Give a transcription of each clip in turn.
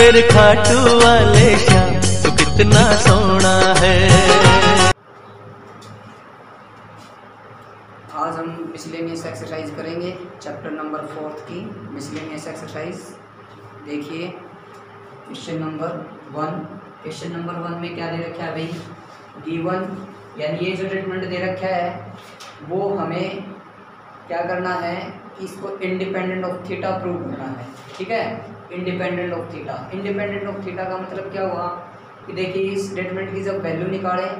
मेरे खाटू वाले श्याम तू कितना सोना है। आज हम मिसलेनियस एक्सरसाइज करेंगे, चैप्टर नंबर 4 की मिसलेनियस एक्सरसाइज। देखिए क्वेश्चन नंबर 1। क्वेश्चन नंबर 1 में क्या दे रखा है भाई, गिवन, यानी ये जो ट्रीटमेंट दे रखा है वो हमें क्या करना है, इसको इंडिपेंडेंट ऑफ थीटा प्रूव करना है। ठीक है, independent of theta. Independent of theta का मतलब क्या हुआ कि देखिए इस स्टेटमेंट की जब वैल्यू निकालें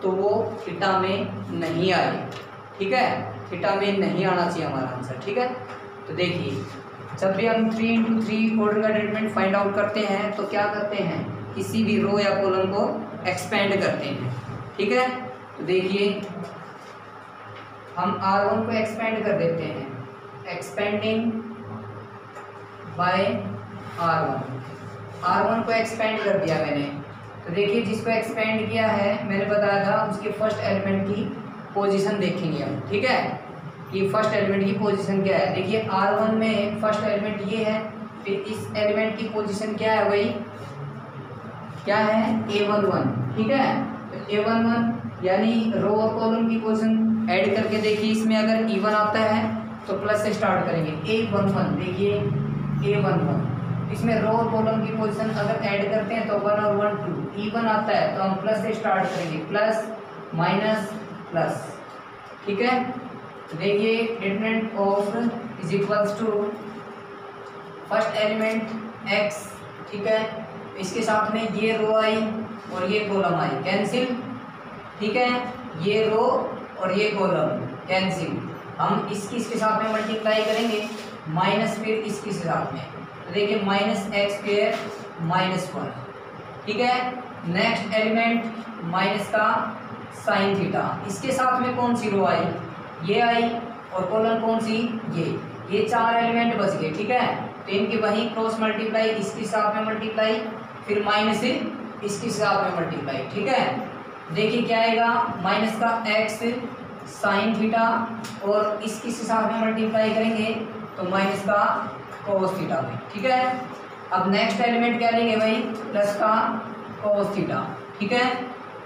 तो वो थीटा में नहीं आए। ठीक है, थीटा में नहीं आना चाहिए हमारा आंसर। ठीक है, तो देखिए जब भी हम 3 × 3 ऑर्डर का ट्रीटमेंट फाइंड आउट करते हैं तो क्या करते हैं, किसी भी रो या कॉलम को एक्सपेंड करते हैं। ठीक है, तो देखिए हम R1 को एक्सपेंड कर देते हैं, एक्सपेंडिंग बाय R1 को एक्सपेंड कर दिया मैंने। तो देखिए जिसको एक्सपेंड किया है मैंने बताया था उसके फर्स्ट एलिमेंट की पोजीशन देखेंगे हम। ठीक है, कि फर्स्ट एलिमेंट की पोजीशन क्या है। देखिए R1 में फर्स्ट एलिमेंट ये है, फिर इस एलिमेंट की पोजीशन क्या है वही क्या है, A11। ठीक है, तो A11 यानी रो और कॉलम की पोजीशन ऐड करके देखिए, इसमें अगर इवन आता है तो प्लस से स्टार्ट करेंगे। A11 देखिए A11, इसमें रो और कॉलम की पोजीशन अगर ऐड करते हैं तो 1 और 1 2, इवन आता है तो हम प्लस से स्टार्ट करेंगे, प्लस माइनस प्लस। ठीक है, तो देखिए determinant of is equals to first element x। ठीक है, इसके साथ में ये रो आई और ये कॉलम आई, कैंसिल। ठीक है, ये रो और ये कॉलम कैंसिल। हम इसके साथ में मल्टीप्लाई करेंगे, माइनस फिर इसके साथ में, तो देखिए -x² -1। ठीक है, नेक्स्ट एलिमेंट माइनस का साइन थीटा, इसके साथ में कौन सी रो आई, ये आई, और कॉलम कौन सी, ये 4 एलिमेंट बच गए। ठीक है, तो इनके वहीं क्रॉस मल्टीप्लाई, इसके साथ में मल्टीप्लाई, फिर माइनस इसके साथ में मल्टीप्लाई। ठीक है, देखिए क्या आएगा, माइनस का x साइन थीटा और इसके साथ में मल्टीप्लाई करेंगे तो माइनस का कोस थीटा में। ठीक है, अब नेक्स्ट एलिमेंट क्या लेंगे भाई, प्लस का कोस थीटा। ठीक है,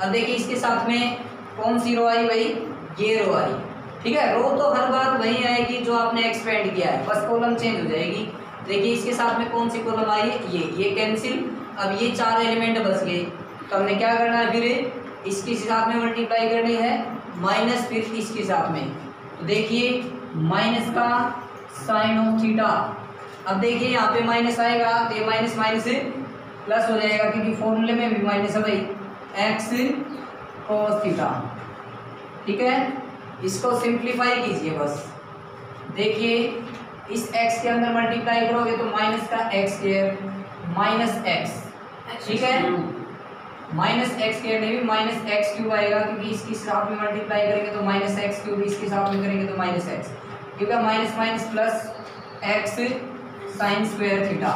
अब देखिए इसके साथ में कौन सी रो आई भाई, ये रो आई। ठीक है, रो तो हर बार वही आएगी जो आपने एक्सपेंड किया है, बस कॉलम चेंज हो जाएगी। देखिए इसके साथ में कौन सी कॉलम आई है, ये कैंसिल। अब ये 4 एलिमेंट बच गए, तो हमने क्या करना है, फिर इसके साथ में मल्टीप्लाई करनी है, माइनस फिर इसके साथ में, तो देखिए माइनस का साइन ऑफ थीटा। अब देखिए यहाँ पे माइनस आएगा तो ये माइनस माइनस प्लस हो जाएगा, क्योंकि फॉर्मूले में भी माइनस है भाई, x cos थीटा। ठीक है, इसको सिंप्लीफाई कीजिए बस। देखिए इस x के अंदर मल्टीप्लाई करोगे तो माइनस का x² माइनस x। ठीक है, -x² नहीं, -x³ आएगा, क्योंकि इसके साथ में मल्टीप्लाई करेंगे तो -x³, इसके साथ में करेंगे तो -x, क्योंकि minus minus plus x sine square theta.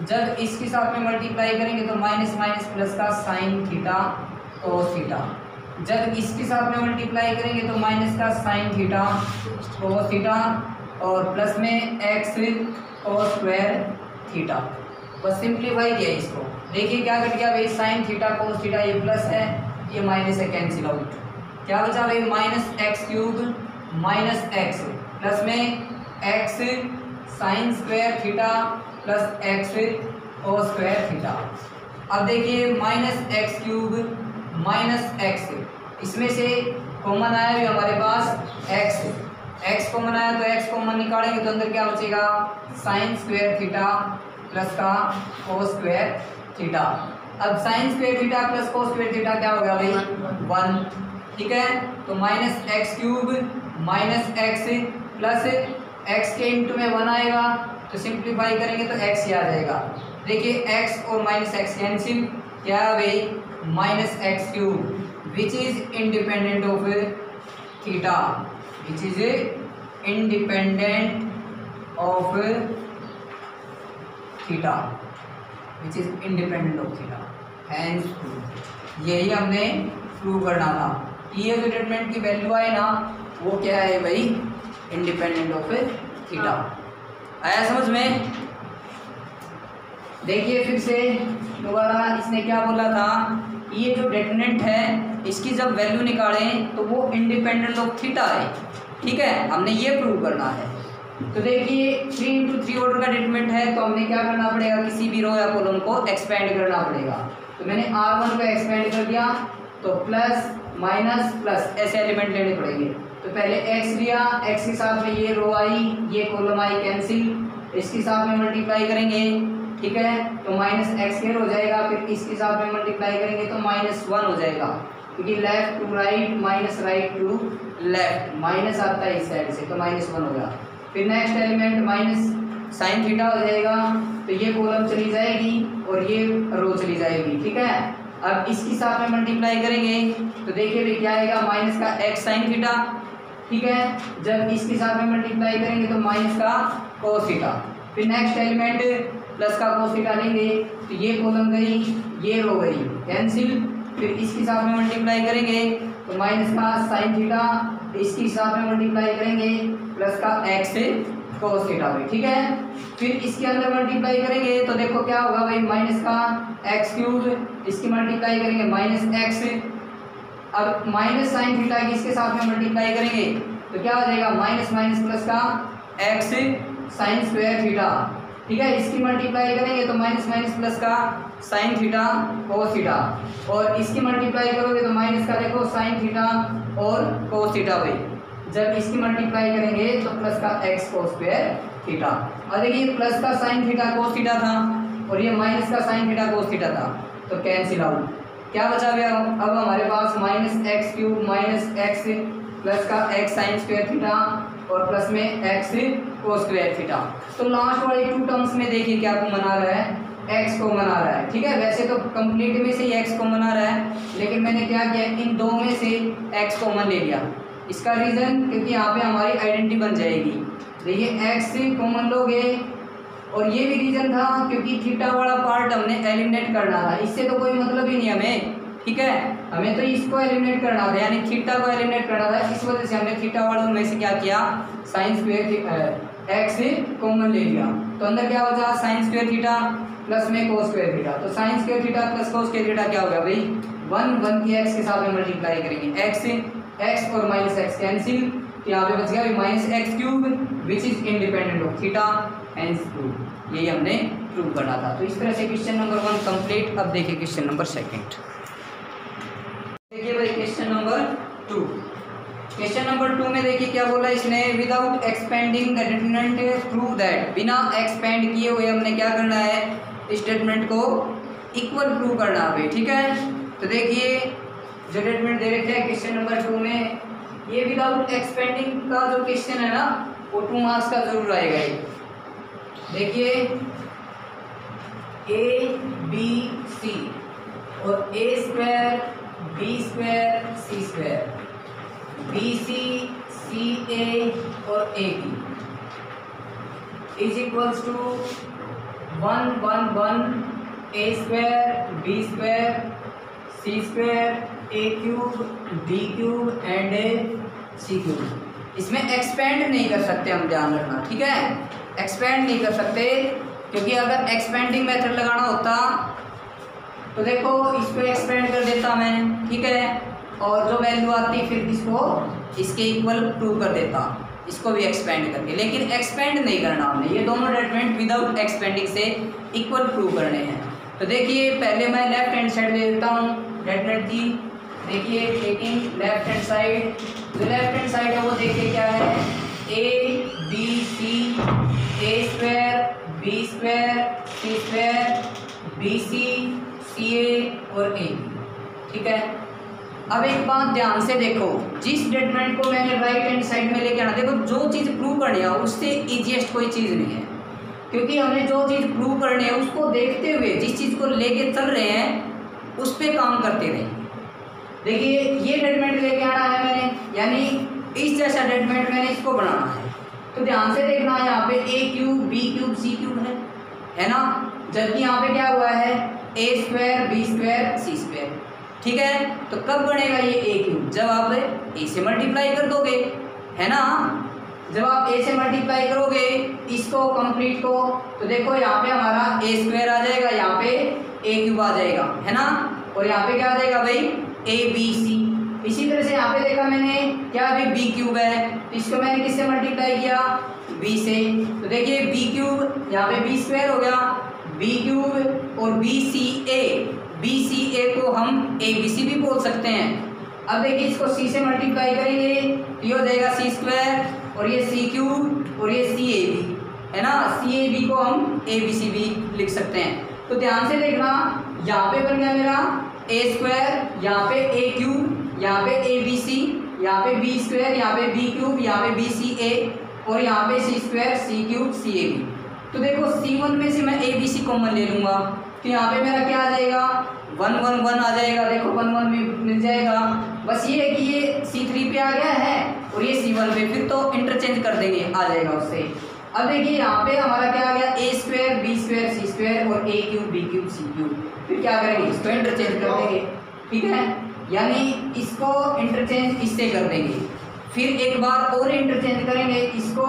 जब इसके साथ में मल्टीप्लाई करेंगे तो माइनस माइनस प्लस का साइन थीटा कोस थीटा। जब इसके साथ में मल्टीप्लाई करेंगे तो माइनस का साइन थीटा कोस थीटा और प्लस में x कोस स्क्वायर थीटा। बस सिंप्लीफाई किया इसको। देखिए क्या कट गया भाई, साइन थीटा कोस थीटा, ये प्लस है ये माइनस है, कैंसिल आउट। क्या बचा भाई, -x³ माइनस x, प्लस में x sine square theta plus x cos square theta. अब देखिए -x³ माइनस x, इसमें से कॉमन आया भी हमारे पास x कॉमन आया, तो x कॉमन निकालेंगे तो अंदर क्या बचेगा, साइन स्क्वायर थीटा प्लस का कोस स्क्वायर थीटा। अब sine square theta plus cos square theta क्या होगा भाई, 1। ठीक है, तो -x³ minus x plus x के इंटू में 1 आएगा, तो सिंप्लीफाई करेंगे तो x ही आ जाएगा। देखिए x और -x कैंसिल, क्या भाई -x³ which is independent of theta, which is independent of theta, which is independent of theta. Hence prove, यही हमने प्रूव करना था। ये जो डिटरमिनेंट की वैल्यू आए ना वो क्या है भाई, इंडिपेंडेंट ऑफ थीटा। आया समझ में? देखिए फिर से दोबारा इसने क्या बोला था, ये जो डिटरमिनेंट है इसकी जब वैल्यू निकालें तो वो इंडिपेंडेंट ऑफ थीटा है। ठीक है, हमने ये प्रूव करना है। तो देखिए 3 × 3 ऑर्डर का डिटरमिनेंट है, तो हमने क्या करना पड़ेगा, किसी भी रो या कॉलम को एक्सपेंड करना पड़ेगा। तो मैंने R1 को एक्सपेंड कर दिया, तो प्लस माइनस प्लस ऐसे एलिमेंट लेने पड़ेंगे। तो पहले x लिया, x के साथ में ये रो आई, ये कॉलम आई कैंसिल, इसके साथ में मल्टीप्लाई करेंगे। ठीक है, तो माइनस एक्स स्क्वायर हो जाएगा, फिर इसके साथ में मल्टीप्लाई करेंगे तो -1 हो जाएगा, क्योंकि left to right minus right to left, minus आता है इस साइड से तो -1 होगा। फिर next element minus sine theta हो जाएगा, तो ये कॉलम चली जाएगी और ये रो चली जाएगी। ठीक है, अब इसके साथ में मल्टीप्लाई करेंगे तो देखिए क्या आएगा, माइनस का x साइन थीटा। ठीक है, जब इसके साथ में मल्टीप्लाई करेंगे तो माइनस का कोस थीटा। फिर नेक्स्ट एलिमेंट प्लस का कोस थीटा लेंगे, तो ये कॉलम गई, ये रो गई कैंसिल। फिर इसके साथ में मल्टीप्लाई करेंगे तो माइनस का साइन थीटा, इसके साथ में मल्टीप्लाई करेंगे प्लस का x कोस थीटा भाई। ठीक है, फिर इसके अंदर मल्टीप्लाई करेंगे तो देखो क्या होगा भाई, माइनस का x³, इसकी मल्टीप्लाई करेंगे -x। अब माइनस साइन थीटा की इसके साथ में मल्टीप्लाई करेंगे तो क्या हो जाएगा, माइनस माइनस प्लस का x साइन स्क्वायर थीटा। ठीक है, इसकी मल्टीप्लाई करेंगे तो माइनस माइनस प्लस का साइन थीटा कोस थीटा, और इसकी मल्टीप्लाई करोगे तो माइनस का देखो साइन थीटा और कोस थीटा भाई। जब इसकी मल्टीप्लाई करेंगे तो प्लस का x कोस स्क्वायर थीटा। और देखिए प्लस का साइन थीटा कोस थीटा था और ये माइनस का साइन थीटा कोस थीटा था, तो कैंसिल आउट। क्या बचा गया, अब हमारे पास -x³ माइनस x प्लस का x साइन स्क्वायर थीटा और प्लस में x कोस स्क्वायर थीटा। तो लास्ट वाले 2 टर्म्स में देखिए क्या मना रहा है, x को मना रहा है। ठीक है, वैसे तो कंप्लीट में से ही x को मना रहा है, लेकिन मैंने क्या किया, इन दो में से x कॉमन ले लिया। इसका रीज़न क्योंकि यहाँ पे हमारी आइडेंटिटी बन जाएगी। देखिए x कॉमन लोगे, और ये भी रीज़न था क्योंकि थीटा वाला पार्ट हमने एलिमिनेट करना था, इससे तो कोई मतलब ही नहीं हमें। ठीक है, हमें तो इसको एलिमिनेट करना था, यानी थीटा को एलिमिनेट करना था, इस वजह से हमने थीटा वालों में से क्या किया, साइन स्क्वायर x कॉमन ले लिया। तो अंदर क्या हो जाए, साइन स्क्वायर थीटा प्लस में कोस स्क्वायर थीटा। तो sine square theta plus cos square theta क्या हो गया भाई, 1 की x के साथ में मल्टीप्लाई करेंगे, x और -x कैंसिल, तो यहाँ पे बच गया -x³ which is independent of theta, hence prove. यही हमने प्रूव करना था। तो इस तरह से क्वेश्चन नंबर 1 कंप्लीट। अब देखिए क्वेश्चन नंबर 2। देखिए भाई क्वेश्चन नंबर 2। क्वेश्चन नंबर 2 में देखिए क्या बोला इसने, without expanding the determinant prove that. बिना एक्सपेंड किए हुए हमने क्या करना है, इस डिटरमिनेंट को इक्वल प्रूव करना है। ठीक है, तो देखिए जो डिटरमिनेंट दे रखे हैं क्वेश्चन नंबर 2 में, ये विदाउट एक्सपेंडिंग का जो क्वेश्चन है ना वो 2 मार्क्स का जरूर आएगा। ये देखिए ABC और A² B² C² BC CA और AB is equals to 1 1 1 A² B² C² A³ D³ and C³ इसमें एक्सपेंड नहीं कर सकते हम, ध्यान रखना। ठीक है, एक्सपेंड नहीं कर सकते, क्योंकि अगर एक्सपेंडिंग मेथड लगाना होता तो देखो इसको एक्सपेंड कर देता मैं। ठीक है, और जो वैल्यू आती फिर इसको इसके इक्वल प्रूव कर देता, इसको भी एक्सपेंड करके। लेकिन एक्सपेंड नहीं करना हमने, ये दोनों डिटरमिनेंट विदाउट एक्सपेंडिंग से इक्वल प्रूव करने हैं। तो देखिए पहले मैं लेफ्ट हैंड साइड ले लेता हूँ डिटरमिनेंट की। देखिए टेकिंग लेफ्ट हैंड साइड, जो लेफ्ट हैंड साइड है वो देखिए क्या है, ABC A² B² C² BC CA और AB। ठीक है, अब एक बात ध्यान से देखो, जिस डिटरमिनेंट को मैंने राइट हैंड साइड में लेके आना, देखो जो चीज़ प्रूव करनी है उससे इजीएस्ट कोई चीज़ नहीं है, क्योंकि हमने जो चीज़ प्रूव करनी है उसको देखते हुए जिस चीज़ को लेके चल रहे हैं उस पर काम करते रहें। देखिए ये डिटरमिनेंट लेके आना है मैंने, यानी इस जैसा डिटरमिनेंट मैंने इसको बनाना है। तो ध्यान से देखना, यहाँ पे A³ B³ C³ है ना, जबकि यहाँ पे क्या हुआ है A² B² C²। ठीक है, तो कब बनेगा ये A³, जब आप A से मल्टीप्लाई कर दोगे, है ना। जब आप a से मल्टीप्लाई करोगे इसको कंप्लीट को, तो देखो यहाँ पे हमारा a स्क्वायर आ जाएगा, यहाँ पे a क्यूब आ जाएगा, है ना। और यहाँ पे क्या आ जाएगा भाई, ABC। इसी तरह से यहाँ पे देखा मैंने क्या अभी b क्यूब है, तो इसको मैंने किससे मल्टीप्लाई किया, b से। तो देखिए b क्यूब यहाँ पे b स्क्वायर हो गया, b क्यूब और BCA को हम ABC भी बोल सकते हैं। अब देखिए इसको c से मल्टीप्लाई करेंगे तो ये हो जाएगा c स्क्वायर और ये c क्यूब और ये CAB, है ना। CAB को हम ABC भी लिख सकते हैं। तो ध्यान से देखना, यहाँ पे बन गया मेरा a स्क्वायर, यहाँ पे a क्यूब, यहाँ पे ABC, यहाँ पे b स्क्वायर, यहाँ पे b क्यूब, यहाँ पे BCA और यहाँ पे c square, c cube, CAB। तो देखो C1 में से मैं ABC कॉमन ले लूँगा, तो यहाँ पे मेरा क्या आ जाएगा, 1 1 1 आ जाएगा। देखो 1 1 मिल जाएगा। बस ये है कि ये C3 पे आ गया है और ये C1 पे, फिर तो इंटरचेंज कर देंगे, आ जाएगा उससे। अब देखिए यहाँ पे हमारा क्या आ गया, a square, b square, c square और a cube, b cube, c cube. फिर क्या करेंगे, इसको इंटरचेंज कर देंगे, ठीक है, यानी इसको इंटरचेंज इससे कर देंगे। फिर एक बार और इंटरचेंज करेंगे इसको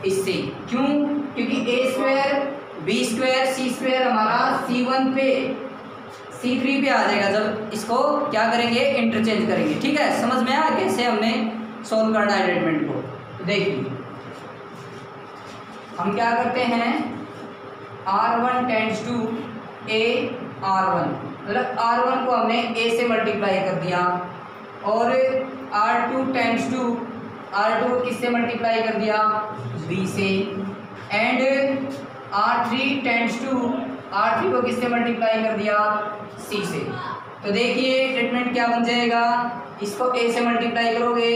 इससे, क्यों, क्योंकि a square, b square, c square हमारा C1 पे C3 पे आ जाएगा जब इसको क्या करेंगे, इंटरचेंज करेंगे। ठीक है, समझ में आया कैसे हमने सॉल्व करना है स्टेटमेंट को। तो देखिए हम क्या करते हैं, R1 tends to A R1, मतलब R1 को हमने A से मल्टीप्लाई कर दिया और R2 टेंड्स टू R2 को किससे मल्टीप्लाई कर दिया, B से, and R3 tends to R3 को किससे मल्टीप्लाई कर दिया, C से। तो देखिए स्टेटमेंट क्या बन जाएगा, इसको A से मल्टीप्लाई करोगे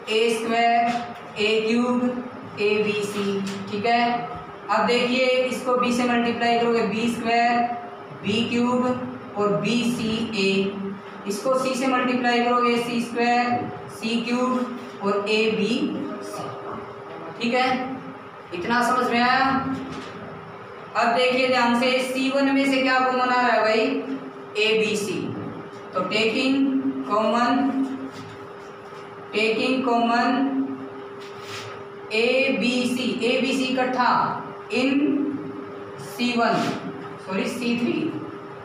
a square, A cube, ABC, ठीक है। अब देखिए इसको B से मल्टीप्लाई करोगे B स्क्वायर, B क्यूब और BCA, इसको C से मल्टीप्लाई करोगे C स्क्वायर, C क्यूब और ABC, ठीक है। इतना समझ में आया। अब देखिए ध्यान से, C1 में से क्या कॉमन आ रहा है भाई, ABC, तो टेकिंग कॉमन ABC इकट्ठा इन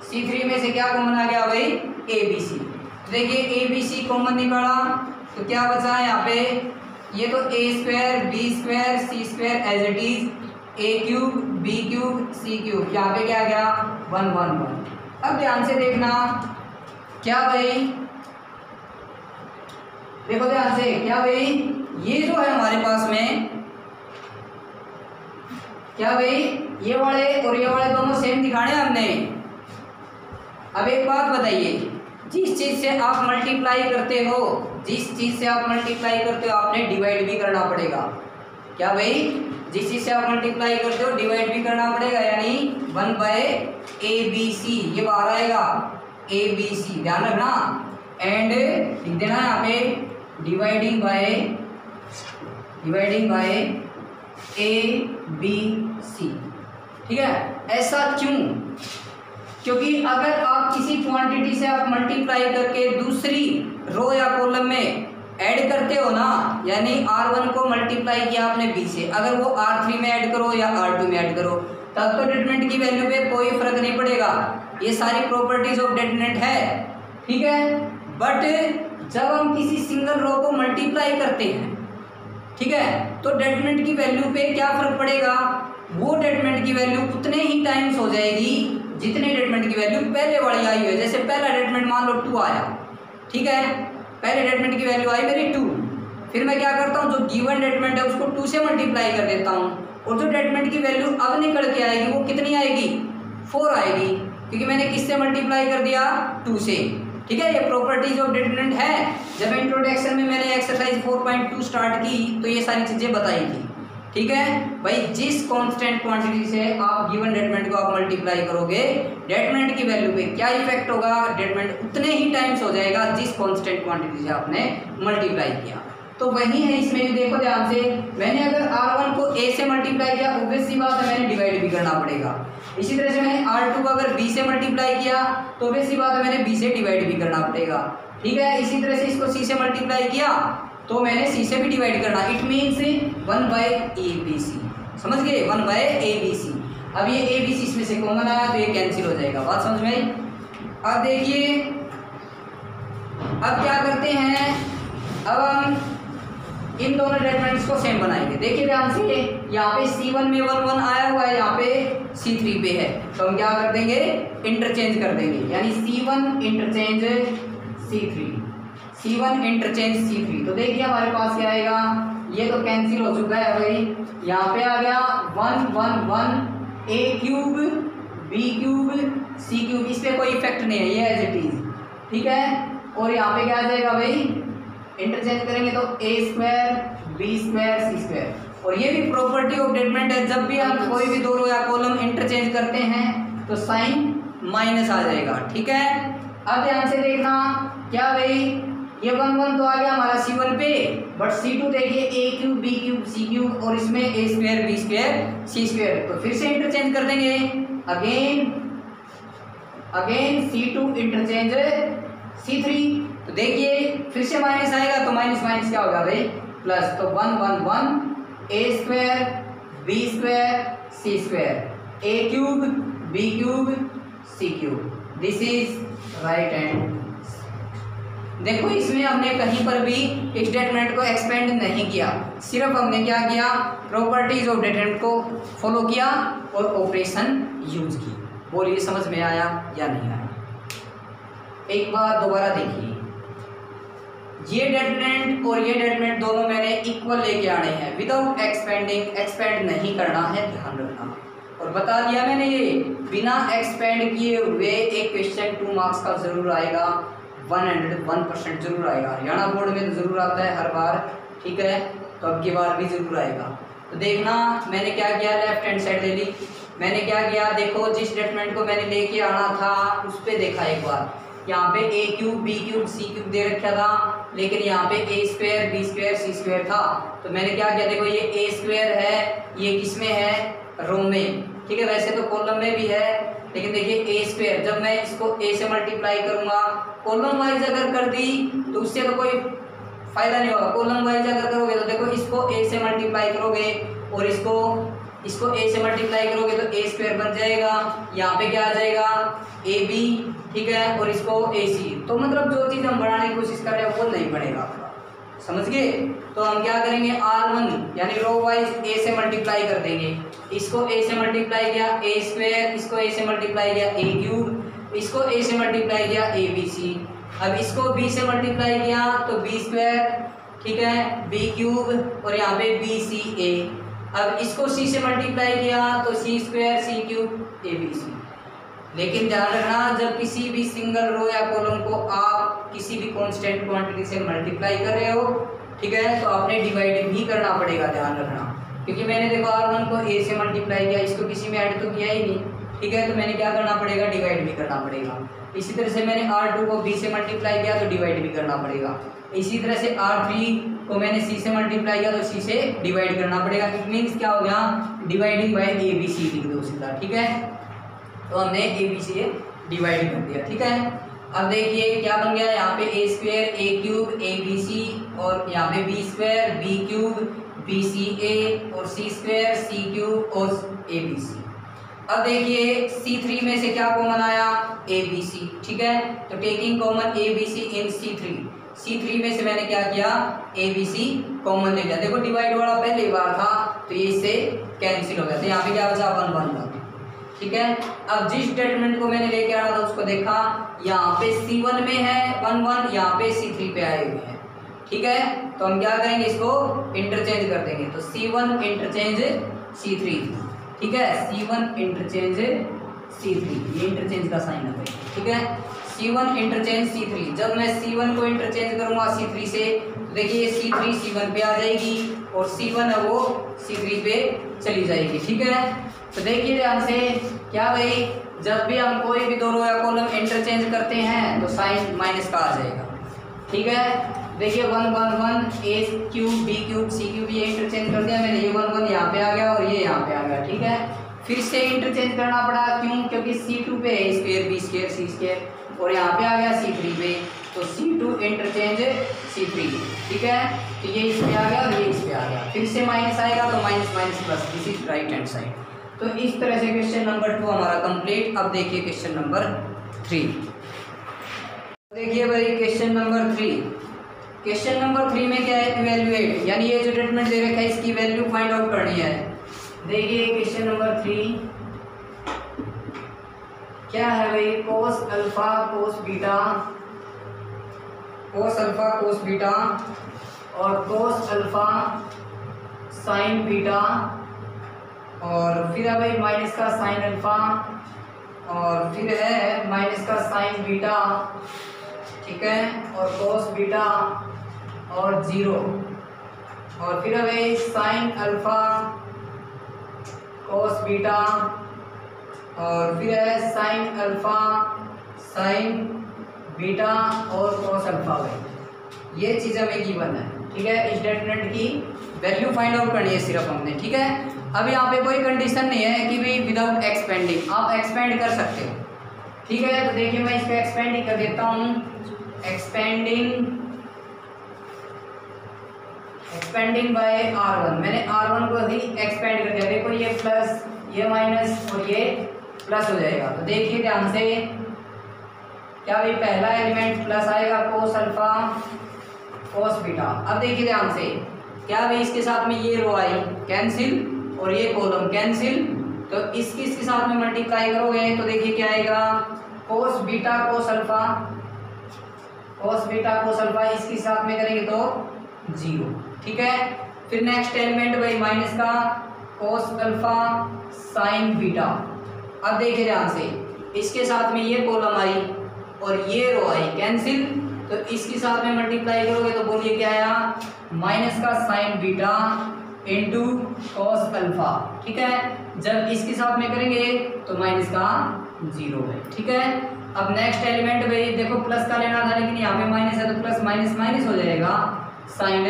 C3 में से क्या कॉमन आ गया भाई, ABC। देखिए ABC कॉमन निकाला तो क्या बचा है यहाँ पे, ये तो a square, b square, c square as it is, a cube, b cube, c cube, यहाँ पे क्या आ गया 1 1 1। अब ध्यान से देखना क्या भाई, देखो ध्यान से, क्या भाई ये जो है हमारे पास में, क्या भाई ये वाले और ये वाले दोनों सेम दिखाने हमने। अब एक बात बताइए, जिस चीज से आप मल्टीप्लाई करते हो, आपने डिवाइड भी करना पड़ेगा। क्या भाई, जिस चीज से आप मल्टीप्लाई करते हो डिवाइड भी करना पड़ेगा, यानी 1/ABC ये बाहर आएगा, ABC ध्यान रखना, एंड लिख देना यहाँ पे डिवाइडिंग बाय ABC, ठीक है। ऐसा क्यों, क्योंकि अगर आप किसी क्वांटिटी से आप मल्टीप्लाई करके दूसरी रो या कॉलम में ऐड करते हो ना, यानी R1 को मल्टीप्लाई किया आपने B से, अगर वो R3 में ऐड करो या R2 में ऐड करो, तब तो डिटरमिनेंट की वैल्यू पे कोई फर्क नहीं पड़ेगा। ये सारी प्रॉपर्टीज ऑफ डिटरमिनेंट है, ठीक है। बट जब हम किसी सिंगल रो को मल्टीप्लाई करते हैं, ठीक है, तो डिटरमिनेंट की वैल्यू पे क्या फर्क पड़ेगा, वो डिटरमिनेंट की वैल्यू उतने ही टाइम्स हो जाएगी जितने डिटरमिनेंट की वैल्यू पहले वाली आई है। जैसे पहला डिटरमिनेंट मान लो 2 आया, ठीक है, पहले डिटरमिनेंट की वैल्यू आई मेरी 2, फिर मैं क्या करता हूँ, जो गिवन डिटरमिनेंट है उसको 2 से मल्टीप्लाई कर देता हूँ, और जो डिटरमिनेंट की वैल्यू अब निकल के आएगी वो कितनी आएगी, 4 आएगी, क्योंकि मैंने किससे मल्टीप्लाई कर दिया, 2 से, ठीक है। ये प्रॉपर्टीज ऑफ डिटरमिनेंट है। जब इंट्रोडक्शन में मैंने एक्सरसाइज 4.2 स्टार्ट की तो ये सारी चीजें बताई थी, ठीक है भाई। जिस कांस्टेंट क्वांटिटी से आप गिवन डिटरमिनेंट को आप मल्टीप्लाई करोगे, डिटरमिनेंट की वैल्यू पे क्या इफेक्ट होगा, डिटरमिनेंट उतने ही टाइम्स हो जाएगा जिस कांस्टेंट क्वांटिटी से आपने मल्टीप्लाई किया। तो वही है इसमें भी, देखो ध्यान से, मैंने अगर R1 को A से मल्टीप्लाई किया, ऑब्वियस सी बात है मैंने डिवाइड भी करना पड़ेगा। इसी तरह से मैंने R2 को अगर B से मल्टीप्लाई किया तो ऑब्वियस सी बात है मैंने B से डिवाइड भी करना पड़ेगा, ठीक है। इसी तरह से इसको C से मल्टीप्लाई किया तो मैंने सी से भी डिवाइड करना, इट मीन्स 1/ABC, समझ गए, 1/ABC। अब ये ABC इसमें से कॉमन आया तो ये कैंसिल हो जाएगा, बात समझ में आई। अब देखिए अब क्या करते हैं, अब हम इन दोनों डेटमेंट्स को सेम बनाएंगे। देखिए ध्यान से, यहाँ पे C1 में 1 1 आया हुआ है, यहाँ पे C3 पे है, तो हम क्या कर देंगे, इंटरचेंज कर देंगे, यानी C1 interchange C3, C1 interchange C3। तो देखिए हमारे पास क्या आएगा, ये तो कैंसिल हो चुका है भाई, यहाँ पे आ गया 1 1 1 A cube B cube C cube, इस पर कोई इफेक्ट नहीं है, ये एज इट इज, ठीक है। और यहाँ पे क्या आ जाएगा भाई, इंटरचेंज करेंगे तो A square B square C square. और ये भी प्रॉपर्टी ऑफ डेटमेंट है, जब भी हम कोई भी दो रो या कॉलम इंटरचेंज करते हैं तो साइन माइनस आ जाएगा, ठीक है। अब ध्यान से देखना, क्या भाई ये 1 1 तो आ गया हमारा C1 पे, बट C2 देखिए A cube B cube C cube और इसमें A square B square C square, तो फिर से इंटरचेंज कर देंगे, अगेन C2 इंटरचेंज C3। तो देखिए फिर से माइनस आएगा तो माइनस माइनस क्या होगा भाई, प्लस, तो 1 1 1 A square B square C square A cube B cube C cube, this is right hand. देखो इसमें हमने कहीं पर भी इस डेटमेंट को एक्सपेंड नहीं किया, सिर्फ हमने क्या किया, प्रॉपर्टीज ऑफ डेटमेंट को फॉलो किया और ऑपरेशन यूज की। बोलिए समझ में आया या नहीं आया। एक बार दोबारा देखिए, ये डेटमेंट और ये डेटमेंट दोनों मैंने इक्वल लेके आने हैं, विदाउट एक्सपेंडिंग, एक्सपेंड नहीं करना है, ध्यान रखना। और बता दिया मैंने, ये बिना एक्सपेंड किए हुए एक क्वेश्चन 2 मार्क्स का जरूर आएगा, 101% जरूर आएगा। हरियाणा बोर्ड में तो जरूर आता है हर बार, ठीक है, तो अब की बार भी जरूर आएगा। तो देखना मैंने क्या किया, लेफ्ट हैंड साइड ले ली, मैंने क्या किया, देखो जिस स्टेटमेंट को मैंने लेके आना था उस पर देखा एक बार, यहाँ पे A cube B cube C cube दे रखा था, लेकिन यहाँ पे A square B square C square था। तो मैंने क्या किया, देखो ये A स्क्वायर है, ये किस में है, रो में, ठीक है, वैसे तो कॉलम में भी है, लेकिन देखिए A स्क्वायर, जब मैं इसको A से मल्टीप्लाई करूंगा, कॉलम वाइज अगर कर दी तो उससे तो कोई फायदा नहीं होगा। कॉलम वाइज अगर करोगे तो देखो इसको A से मल्टीप्लाई करोगे और इसको A से मल्टीप्लाई करोगे तो A स्क्वायर बन जाएगा, यहाँ पे क्या आ जाएगा AB, ठीक है, और इसको AC। तो मतलब जो चीज़ हम बढ़ाने की कोशिश कर रहे हैं वो नहीं बढ़ेगा आपका, समझ गए। तो हम क्या करेंगे, R1 यानी रो वाइज A से मल्टीप्लाई कर देंगे, इसको A से मल्टीप्लाई किया A स्क्वायर, इसको A से मल्टीप्लाई किया A क्यूब, इसको A से मल्टीप्लाई किया ABC। अब इसको B से मल्टीप्लाई किया तो B स्क्वायर, ठीक है, B क्यूब और यहाँ पे BCA। अब इसको C से मल्टीप्लाई किया तो C square C cube ABC। लेकिन ध्यान रखना, जब किसी भी सिंगल रो या कॉलम को आप किसी भी कांस्टेंट क्वांटिटी से मल्टीप्लाई कर रहे हो, ठीक है, तो आपने डिवाइड भी करना पड़ेगा, ध्यान रखना। क्योंकि मैंने देखो R1 को A से मल्टीप्लाई किया, इसको किसी में ऐड तो किया ही नहीं, ठीक है, तो मैंने क्या करना पड़ेगा, डिवाइड भी करना पड़ेगा। इसी तरह से मैंने R2 को B से मल्टीप्लाई किया तो डिवाइड भी करना पड़ेगा। इसी तरह से R3 को मैंने C से मल्टीप्लाई किया तो C से डिवाइड करना पड़ेगा। इट मीन्स क्या हो गया, डिवाइडिंग बाय ABC लिख दो सीधा, ठीक है। तो हमने ABC डिवाइड कर दिया, ठीक है। अब देखिए क्या बन गया, यहाँ पे A square A cube ABC और यहाँ पे B square B cube BCA और C स्क्वायर C क्यूब और ABC। अब देखिए C3 में से क्या कॉमन आया, ABC, ठीक है, तो टेकिंग कॉमन ABC इन C3 में से मैंने क्या किया, ABC कॉमन ले लिया। देखो डिवाइड वाला पहले बार था तो ये इससे कैंसिल हो गया, तो यहाँ पे क्या बचा, 1 1 1, ठीक है। अब जिस स्टेटमेंट को मैंने लेके आना था उसको देखा, यहाँ पे C1 में है 1 1, यहाँ पे C3 पे आए हुए हैं, ठीक है। तो हम क्या करेंगे, इसको इंटरचेंज कर देंगे, तो C1 इंटरचेंज C3, ठीक है, C1 इंटरचेंज C3, ये इंटरचेंज का साइन है, ठीक है, C1 इंटरचेंज C3। जब मैं C1 को इंटरचेंज करूंगा C3 से, तो देखिए C3 C1 पे आ जाएगी और C1 है वो C3 पे चली जाएगी, ठीक है। तो देखिए ध्यान से, क्या भाई, जब भी हम कोई भी दो रो या कॉलम इंटरचेंज करते हैं तो साइन माइनस का आ जाएगा, ठीक है। देखिए 1 1 1 A cube B cube C cube, ये इंटरचेंज कर दिया मैंने, ये 1 1 यहाँ पे आ गया और ये यहाँ पे आ गया, ठीक है। फिर से इंटरचेंज करना पड़ा, क्यों, क्योंकि C2 पे A square B square C square और यहाँ पे आ गया C3 पे, तो C2 इंटरचेंज C3, ठीक है। तो ये इस पे आ गया और ये इस पे आ गया, फिर से माइनस आएगा तो minus minus plus, this is right hand side. तो इस तरह से क्वेश्चन नंबर 2 हमारा कंप्लीट। अब देखिए क्वेश्चन नंबर 3। देखिए भाई क्वेश्चन नंबर 3, क्वेश्चन नंबर 3 में क्या है, इवैल्यूएट, यानी ये जो स्टेटमेंट दे रखा है इसकी वैल्यू फाइंड आउट करनी है। देखिए क्वेश्चन नंबर 3 क्या है भाई, cos alpha cos beta, cos alpha cos beta और कोस अल्फा साइन बीटा, और फिर है भाई माइनस का साइन अल्फा, और फिर है माइनस का साइन बीटा, ठीक है, और कोस बीटा और 0, और फिर है भाई साइन अल्फा कोस बीटा, और फिर है साइन अल्फा साइन बीटा और कोस अल्फा। भाई ये चीज़ हमें गिवन है, ठीक है। इस डिटरमिनेंट की वैल्यू फाइंड आउट करनी है सिर्फ हमने, ठीक है। अब यहाँ पे कोई कंडीशन नहीं है कि भाई विदाउट एक्सपेंडिंग, आप एक्सपेंड कर सकते हो, ठीक है। तो देखिए मैं इसको एक्सपेंड ही कर देता हूँ, एक्सपेंडिंग बाय R1, मैंने R1 को ही एक्सपेंड कर दिया। देखो ये प्लस, ये माइनस और ये प्लस हो जाएगा। तो देखिए ध्यान से, क्या भाई पहला एलिमेंट प्लस आएगा कोस अल्फा कोस बीटा। अब देखिए ध्यान से, क्या भाई इसके साथ में ये रो आई कैंसिल और ये कॉलम कैंसिल, तो इसके साथ में मल्टीप्लाई करोगे तो देखिए क्या आएगा, cos beta cos alpha, cos beta cos alpha, इसके साथ में करेंगे तो 0, ठीक है। फिर नेक्स्ट एलिमेंट भाई माइनस का कोस अल्फा साइन बीटा। अब देखिए ध्यान से, इसके साथ में ये कॉलम आई और ये रो आई कैंसिल, तो इसके साथ में मल्टीप्लाई करोगे तो बोलिए क्या आया, माइनस का sign beta into cos alpha, ठीक है। जब इसके साथ में करेंगे तो माइनस का 0 है, ठीक है। अब नेक्स्ट एलिमेंट भाई देखो प्लस का लेना था, लेकिन यहाँ पे माइनस है तो प्लस माइनस माइनस हो जाएगा साइन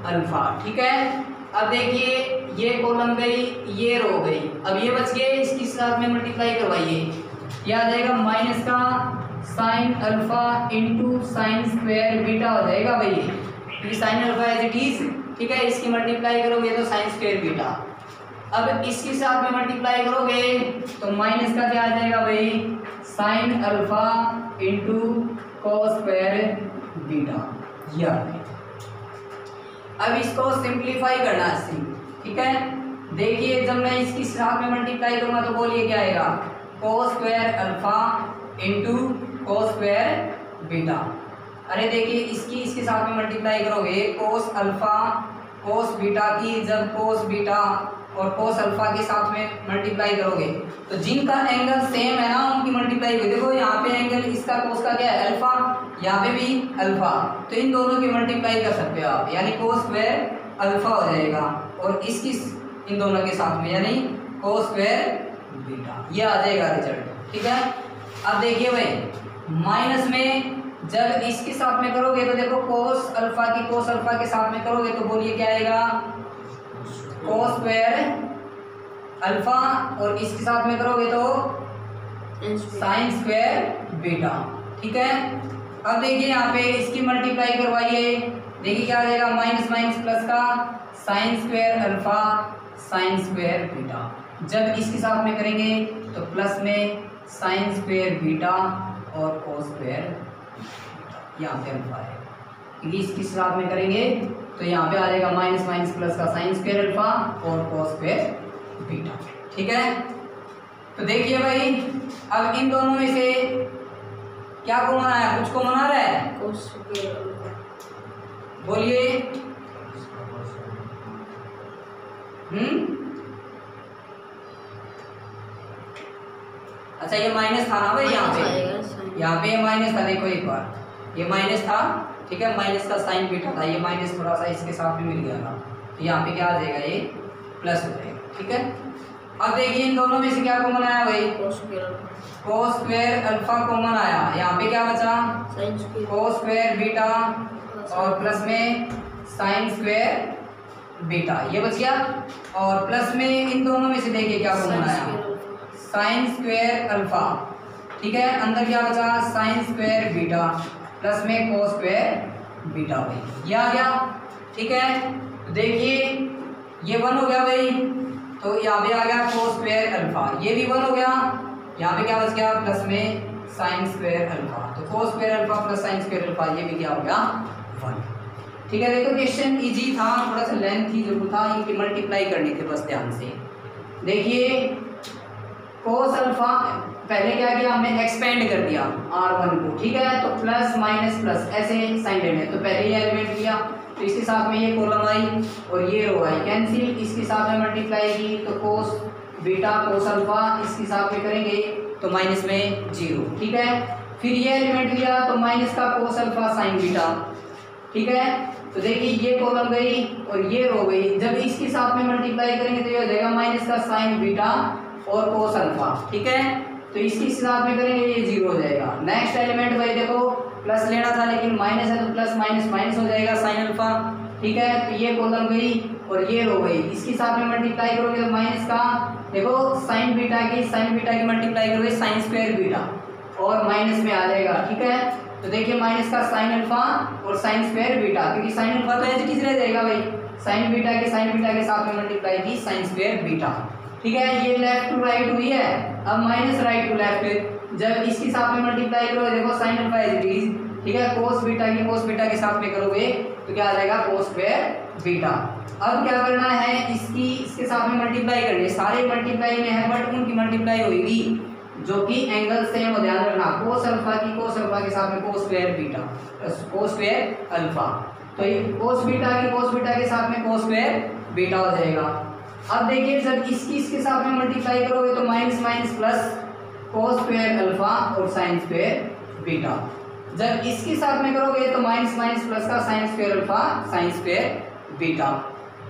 अल्फा, ठीक है। अब देखिए ये कॉलम गई, ये रो गई, अब ये बच गए, इसके साथ में मल्टीप्लाई करवाइए, क्या आ जाएगा, माइनस का sine alpha into sine square beta हो जाएगा भाई, क्योंकि sine alpha as it is, ठीक है। इसकी मल्टीप्लाई करोगे तो साइन स्क्वायर बीटा। अब इसके साथ में मल्टीप्लाई करोगे तो माइनस का क्या आ जाएगा भाई, sign alpha into cos square beta, यह। अब इसको सिंप्लीफाई करना है, ठीक है। देखिए जब मैं इसके साथ में मल्टीप्लाई करूंगा तो बोलिए क्या आएगा, cos square alpha into cos square beta. अरे देखिए इसके साथ में मल्टीप्लाई करोगे कोस अल्फा कोस बीटा की, जब कोस बीटा और कोस अल्फा के साथ में मल्टीप्लाई करोगे तो जिनका एंगल सेम है ना उनकी मल्टीप्लाई हुई। देखो यहाँ पे एंगल इसका कोस का क्या है, अल्फा, यहाँ पे भी अल्फा, तो इन दोनों की मल्टीप्लाई कर सकते हो आप, यानी कोस स्क्वायर अल्फा हो जाएगा, और इसकी इन दोनों के साथ में यानी कोस स्क्वायर बीटा, ये आ जाएगा रिजल्ट, ठीक है। अब देखिए भाई माइनस में जब इसके साथ में करोगे तो देखो कोस अल्फा की कोस अल्फा के साथ में करोगे तो बोलिए क्या आएगा, कोस स्क्वायर अल्फा, और इसके साथ में करोगे तो साइन स्क्वायर बीटा, ठीक है। अब देखिए यहाँ पे इसकी मल्टीप्लाई करवाइए, देखिए क्या आ जाएगा, माइनस माइनस प्लस का sine square alpha sign square beta. जब इसके साथ में करेंगे तो प्लस में साइन स्क्वायर बीटा और कोस स्क्वायर, यहाँ पे अल्फा है, क्योंकि इसके साथ में करेंगे तो यहाँ पे आ जाएगा माइनस माइनस प्लस का साइन स्क्वायर अल्फा और कोस स्क्वायर बीटा, ठीक है। तो देखिए भाई अब इन दोनों में से क्या कॉमन आया, कुछ कॉमन आ रहा है, बोलिए। अच्छा ये माइनस था ना भाई, यहाँ पे ये माइनस था, देखो एक बार ये माइनस था, ठीक है, माइनस का साइन बीटा था, ये माइनस थोड़ा सा इसके साथ में मिल गया था, तो यहाँ पे क्या आ जाएगा, ये प्लस हो जाएगा, ठीक है। अब देखिए इन दोनों में से क्या कॉमन आया भाई, कोस स्क्वायर अल्फा कॉमन आया, यहाँ पे क्या बचा, कोस स्क्वायर बीटा और प्लस में साइन स्क्वायर बीटा, ये बच गया। और प्लस में इन दोनों में से देखिए क्या कॉमन आया, साइन स्क्वायर अल्फा, ठीक है, अंदर क्या बचा, साइन स्क्वायर बीटा प्लस में कोस स्क्वायर बीटा भाई, ये आ गया। ठीक है। तो देखिए ये 1 हो गया भाई, तो यहाँ पे आ गया कोस स्क्वायर अल्फा, ये भी 1 हो गया, यहाँ पे क्या बच गया प्लस में साइन स्क्वायर अल्फा, तो cos square alpha plus sine square alpha, ये भी क्या हो गया 1। ठीक है, देखो क्वेश्चन इजी था, थोड़ा सा लेंथ की जरूरत था, इनकी मल्टीप्लाई करनी थी बस ध्यान से। देखिए कोस अल्फा पहले क्या किया हमने, एक्सपेंड कर दिया R1 को, ठीक है, तो प्लस माइनस प्लस ऐसे साइन लेने, तो पहले ये एलिमेंट लिया, तो इसके साथ में ये कॉलम आई और ये रो आई, कैंसिल, इसके साथ में मल्टीप्लाई की तो कोस बीटा कोस अल्फा, इसके साथ में करेंगे तो माइनस में 0, ठीक है। फिर ये एलिमेंट लिया तो माइनस का कोस अल्फा साइन बीटा, ठीक है। तो देखिए ये कॉलम गई और ये रो गई, जब इसके साथ में मल्टीप्लाई करेंगे तो ये हो जाएगा माइनस का साइन बीटा और कोस अल्फा, ठीक है। तो इसके साथ में करेंगे ये 0 हो जाएगा। नेक्स्ट एलिमेंट भाई देखो प्लस लेना था लेकिन माइनस है तो प्लस माइनस माइनस हो जाएगा साइन अल्फा, ठीक है। तो ये कॉलम गई और ये रो गई, इसके साथ में मल्टीप्लाई करोगे तो माइनस का देखो साइन बीटा की मल्टीप्लाई करोगे साइन स्क्वायर बीटा और माइनस में आ जाएगा, ठीक है। तो देखिए माइनस का साइन अल्फा और साइन स्क्वायर बीटा, क्योंकि साइन अल्फा तो ऐसे किस रह जाएगा भाई, साइन बीटा के साथ में मल्टीप्लाई की साइन स्क्वायर बीटा, ठीक है। ये लेफ्ट टू राइट हुई है, अब माइनस राइट टू लेफ्ट, जब इसके साथ में मल्टीप्लाई करोगे देखो sine alpha as it is, ठीक है, कोस बीटा के साथ में करोगे तो क्या आ जाएगा कोस स्क्वायर बीटा। अब क्या करना है, इसके साथ में मल्टीप्लाई करनी है, सारे मल्टीप्लाई में है बट उनकी मल्टीप्लाई होगी जो कि एंगल सेम हो, ध्यान रखना, कोस अल्फा के साथ में cos square beta cos square alpha, तो ये कोस बीटा के साथ में कोस स्क्वायर बीटा हो जाएगा। अब देखिए जब इसके साथ में मल्टीप्लाई करोगे तो minus minus plus cos square alpha और साइन स्क्वायर बीटा, जब इसके साथ में करोगे तो माइनस माइनस प्लस का sine square alpha sign square beta,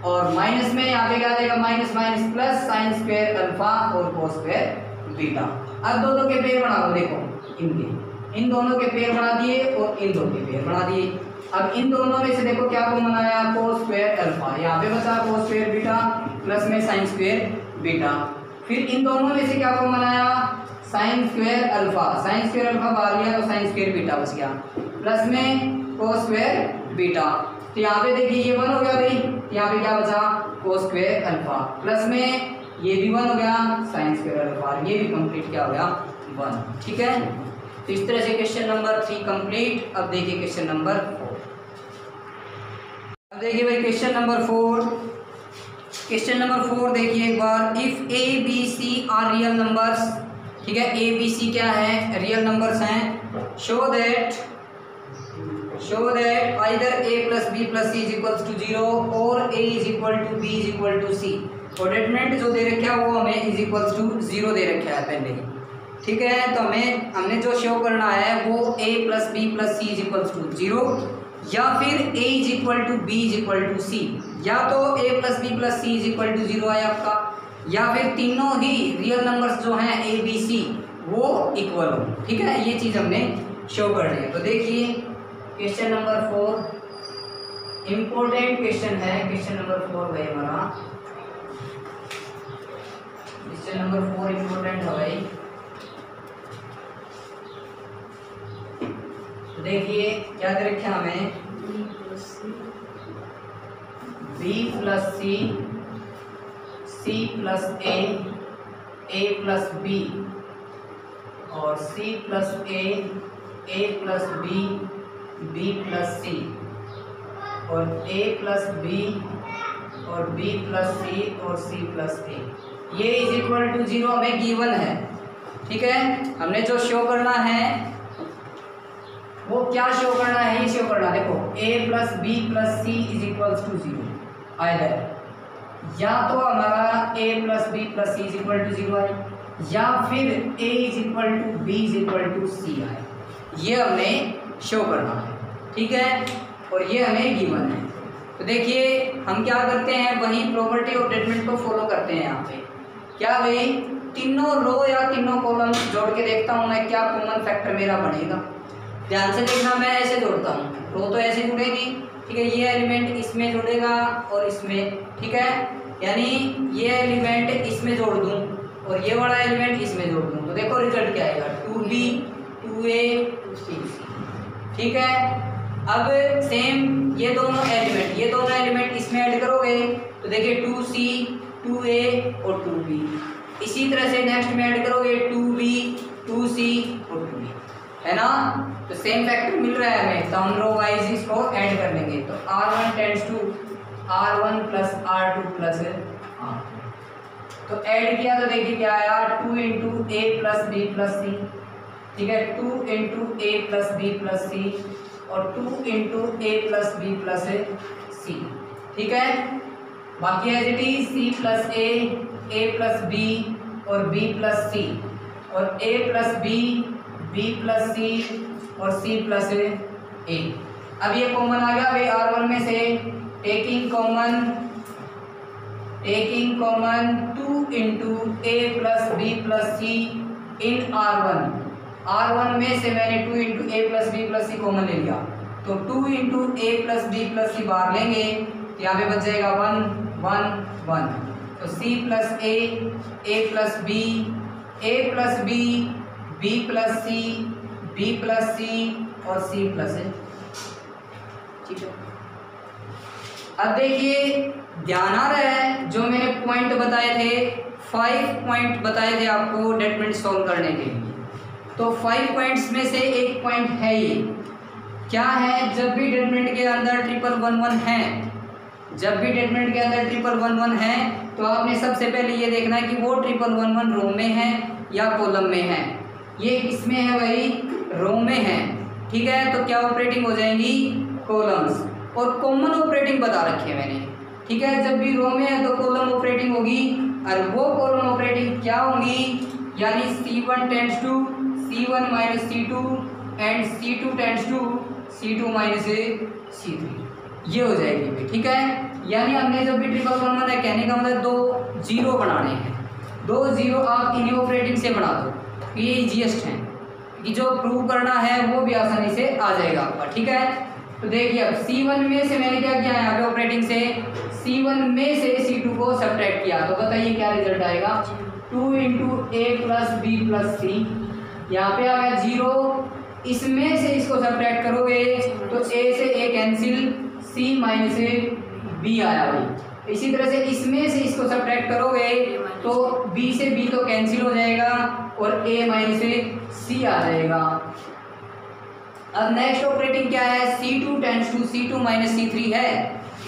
और माइनस में यहाँ पे क्या आ जाएगा minus minus plus sine square alpha और कोस स्क्वायर बीटा। अब दोनों के पेयर बना दो, देखो इन दोनों के पेयर बना दिए और इन दोनों के पेयर बना दिए। अब इन दोनों में से देखो क्या कॉमन आया, कोस स्क्वायर अल्फा, यहाँ पे बचा कोस स्क्वायर बीटा प्लस में साइन स्क्वायर बीटा। फिर इन दोनों में से क्या कॉमन आया, साइन स्क्वायर अल्फा बाहर लिया तो साइन स्क्वायर बीटा बच गया, प्लस में कोस स्क्वायर बीटा। तो यहाँ पे देखिए ये 1 हो गया भाई, यहाँ पे क्या बचा कोस स्क्वायर अल्फा, प्लस में ये भी 1 हो गया साइन स्क्वायर अल्फा, ये भी कंप्लीट क्या हो गया 1, ठीक है। तो इस तरह से क्वेश्चन नंबर 3 कंप्लीट। अब देखिए क्वेश्चन नंबर 4, अब देखिए भाई क्वेश्चन नंबर 4 देखिए एक बार, if a b c are real numbers, ठीक है, ए बी सी क्या है रियल नंबर्स हैं, show that either a plus B plus c is equals to 0 और a is equal to b is equal to c. और determinant जो दे रखा है वो हमें इज इक्वल्स टू 0 दे रखा है पहले ही, ठीक है। तो हमने जो शो करना है वो a plus B plus c is equals to 0 या फिर a is equal to b is equal to c, या तो a plus B plus c is equal to 0 है आपका, या फिर तीनों ही रियल नंबर्स जो हैं a b c वो इक्वल हो, ठीक है। ये चीज़ हमने शो करनी है। तो देखिए क्वेश्चन नंबर 4 इम्पोर्टेंट क्वेश्चन है, क्वेश्चन नंबर 4 भाई हमारा, क्वेश्चन नंबर 4 इम्पोर्टेंट है भाई। तो देखिए क्या दे रखा हमें, b plus C, c plus a plus b और c plus a plus b plus सी और a प्लस b और b प्लस सी और c प्लस a, ये इज इक्वल टू 0 हमें गिवन है, ठीक है। हमने जो शो करना है वो क्या शो करना है, ये शो करना, देखो a plus B plus c is equals to 0, either या तो हमारा a plus B plus c is equal to 0 आए, या फिर a is equal to b is equal to c आए, ये हमने शो करना है, ठीक है, और ये हमें गिवन है। तो देखिए हम क्या करते हैं, वही प्रॉपर्टी ऑफ डिटरमिनेंट को फॉलो करते हैं। यहाँ पे क्या भाई, तीनों रो या तीनों कॉलम जोड़ के देखता हूँ मैं क्या कॉमन फैक्टर मेरा बनेगा। ध्यान से देखना, मैं ऐसे जोड़ता हूँ, रो तो ऐसे जुड़ेगी, ठीक है, ये एलिमेंट इसमें जुड़ेगा और इसमें, ठीक है, यानी ये एलिमेंट इसमें जोड़ दूँ और ये वाला एलिमेंट इसमें जोड़ दूँ, तो देखो रिजल्ट क्या आएगा 2b 2a 2c, ठीक है। अब सेम ये दोनों एलिमेंट इसमें ऐड करोगे तो देखिए 2c 2a और 2b। इसी तरह से नेक्स्ट में ऐड करोगे 2b 2c और 2b, है ना। तो सेम फैक्टर मिल रहा है हमें, तो हम रो वाइज इसको ऐड कर लेंगे। तो r1 tends to r1 plus r2 plus r2। तो ऐड किया तो देखिए क्या आया, 2 into A plus B plus C, ठीक है, 2 into A plus B plus सी और 2 into A plus B plus C, ठीक है। बाकी as it is C plus A plus B और बी प्लस सी और ए प्लस बी प्लस सी और C plus ए। अब ये कॉमन आ गया भाई R1 में से, taking common 2 into A plus B plus C in R1 में से मैंने 2 into A plus B plus C common ले लिया, तो 2 into A plus B plus सी बाहर लेंगे तो यहाँ पे बच जाएगा 1 1 1। तो सी plus A plus B, A plus B, B plus C, B plus सी और सी प्लस ए, ठीक है। अब देखिए ध्यान आ रहा है, जो मैंने पॉइंट बताए थे 5 पॉइंट बताए थे आपको डिटरमिनेंट सॉल्व करने के लिए, तो 5 पॉइंट्स में से एक पॉइंट है ये, क्या है, जब भी डिटरमिनेंट के अंदर 1111 है, जब भी डिटरमिनेंट के अंदर 1111 है तो आपने सबसे पहले ये देखना है कि वो 1111 रो में है या कॉलम में है। ये किसमें है भाई, रो में है, ठीक है। तो क्या ऑपरेटिंग हो जाएंगी, कॉलम्स, और कॉमन ऑपरेटिंग बता रखी है मैंने, ठीक है। जब भी रो में है तो कॉलम ऑपरेटिंग होगी, और वो कॉलम ऑपरेटिंग क्या होंगी, यानी C1 tends to C1 minus C2 and C2 tends to C2 minus C3, ये हो जाएगी भाई, ठीक है। यानी हमने जब भी 1111 है, कहने का मतलब 2 जीरो बनाने हैं, 2 जीरो आप इन्हीं ऑपरेटिंग से बना दो, ये इजीएस्ट है कि जो प्रूव करना है वो भी आसानी से आ जाएगा आपका, ठीक है। तो देखिए अब C1 में से मैंने क्या किया यहाँ पे ऑपरेटिंग से, C1 में से C2 को सब्ट्रैक्ट किया, तो बताइए क्या रिजल्ट आएगा, 2 into A plus B plus सी, यहाँ पे आ गया 0, इसमें से इसको सब्ट्रैक्ट करोगे तो ए से ए कैंसिल, सी माइनस बी आया भाई। इसी तरह से इसमें से इसको सब्ट्रैक्ट करोगे तो बी से बी तो कैंसिल हो जाएगा और ए माइनस सी आ जाएगा। अब नेक्स्ट ऑपरेटिंग क्या है, C2 tends to C2 minus C3 है,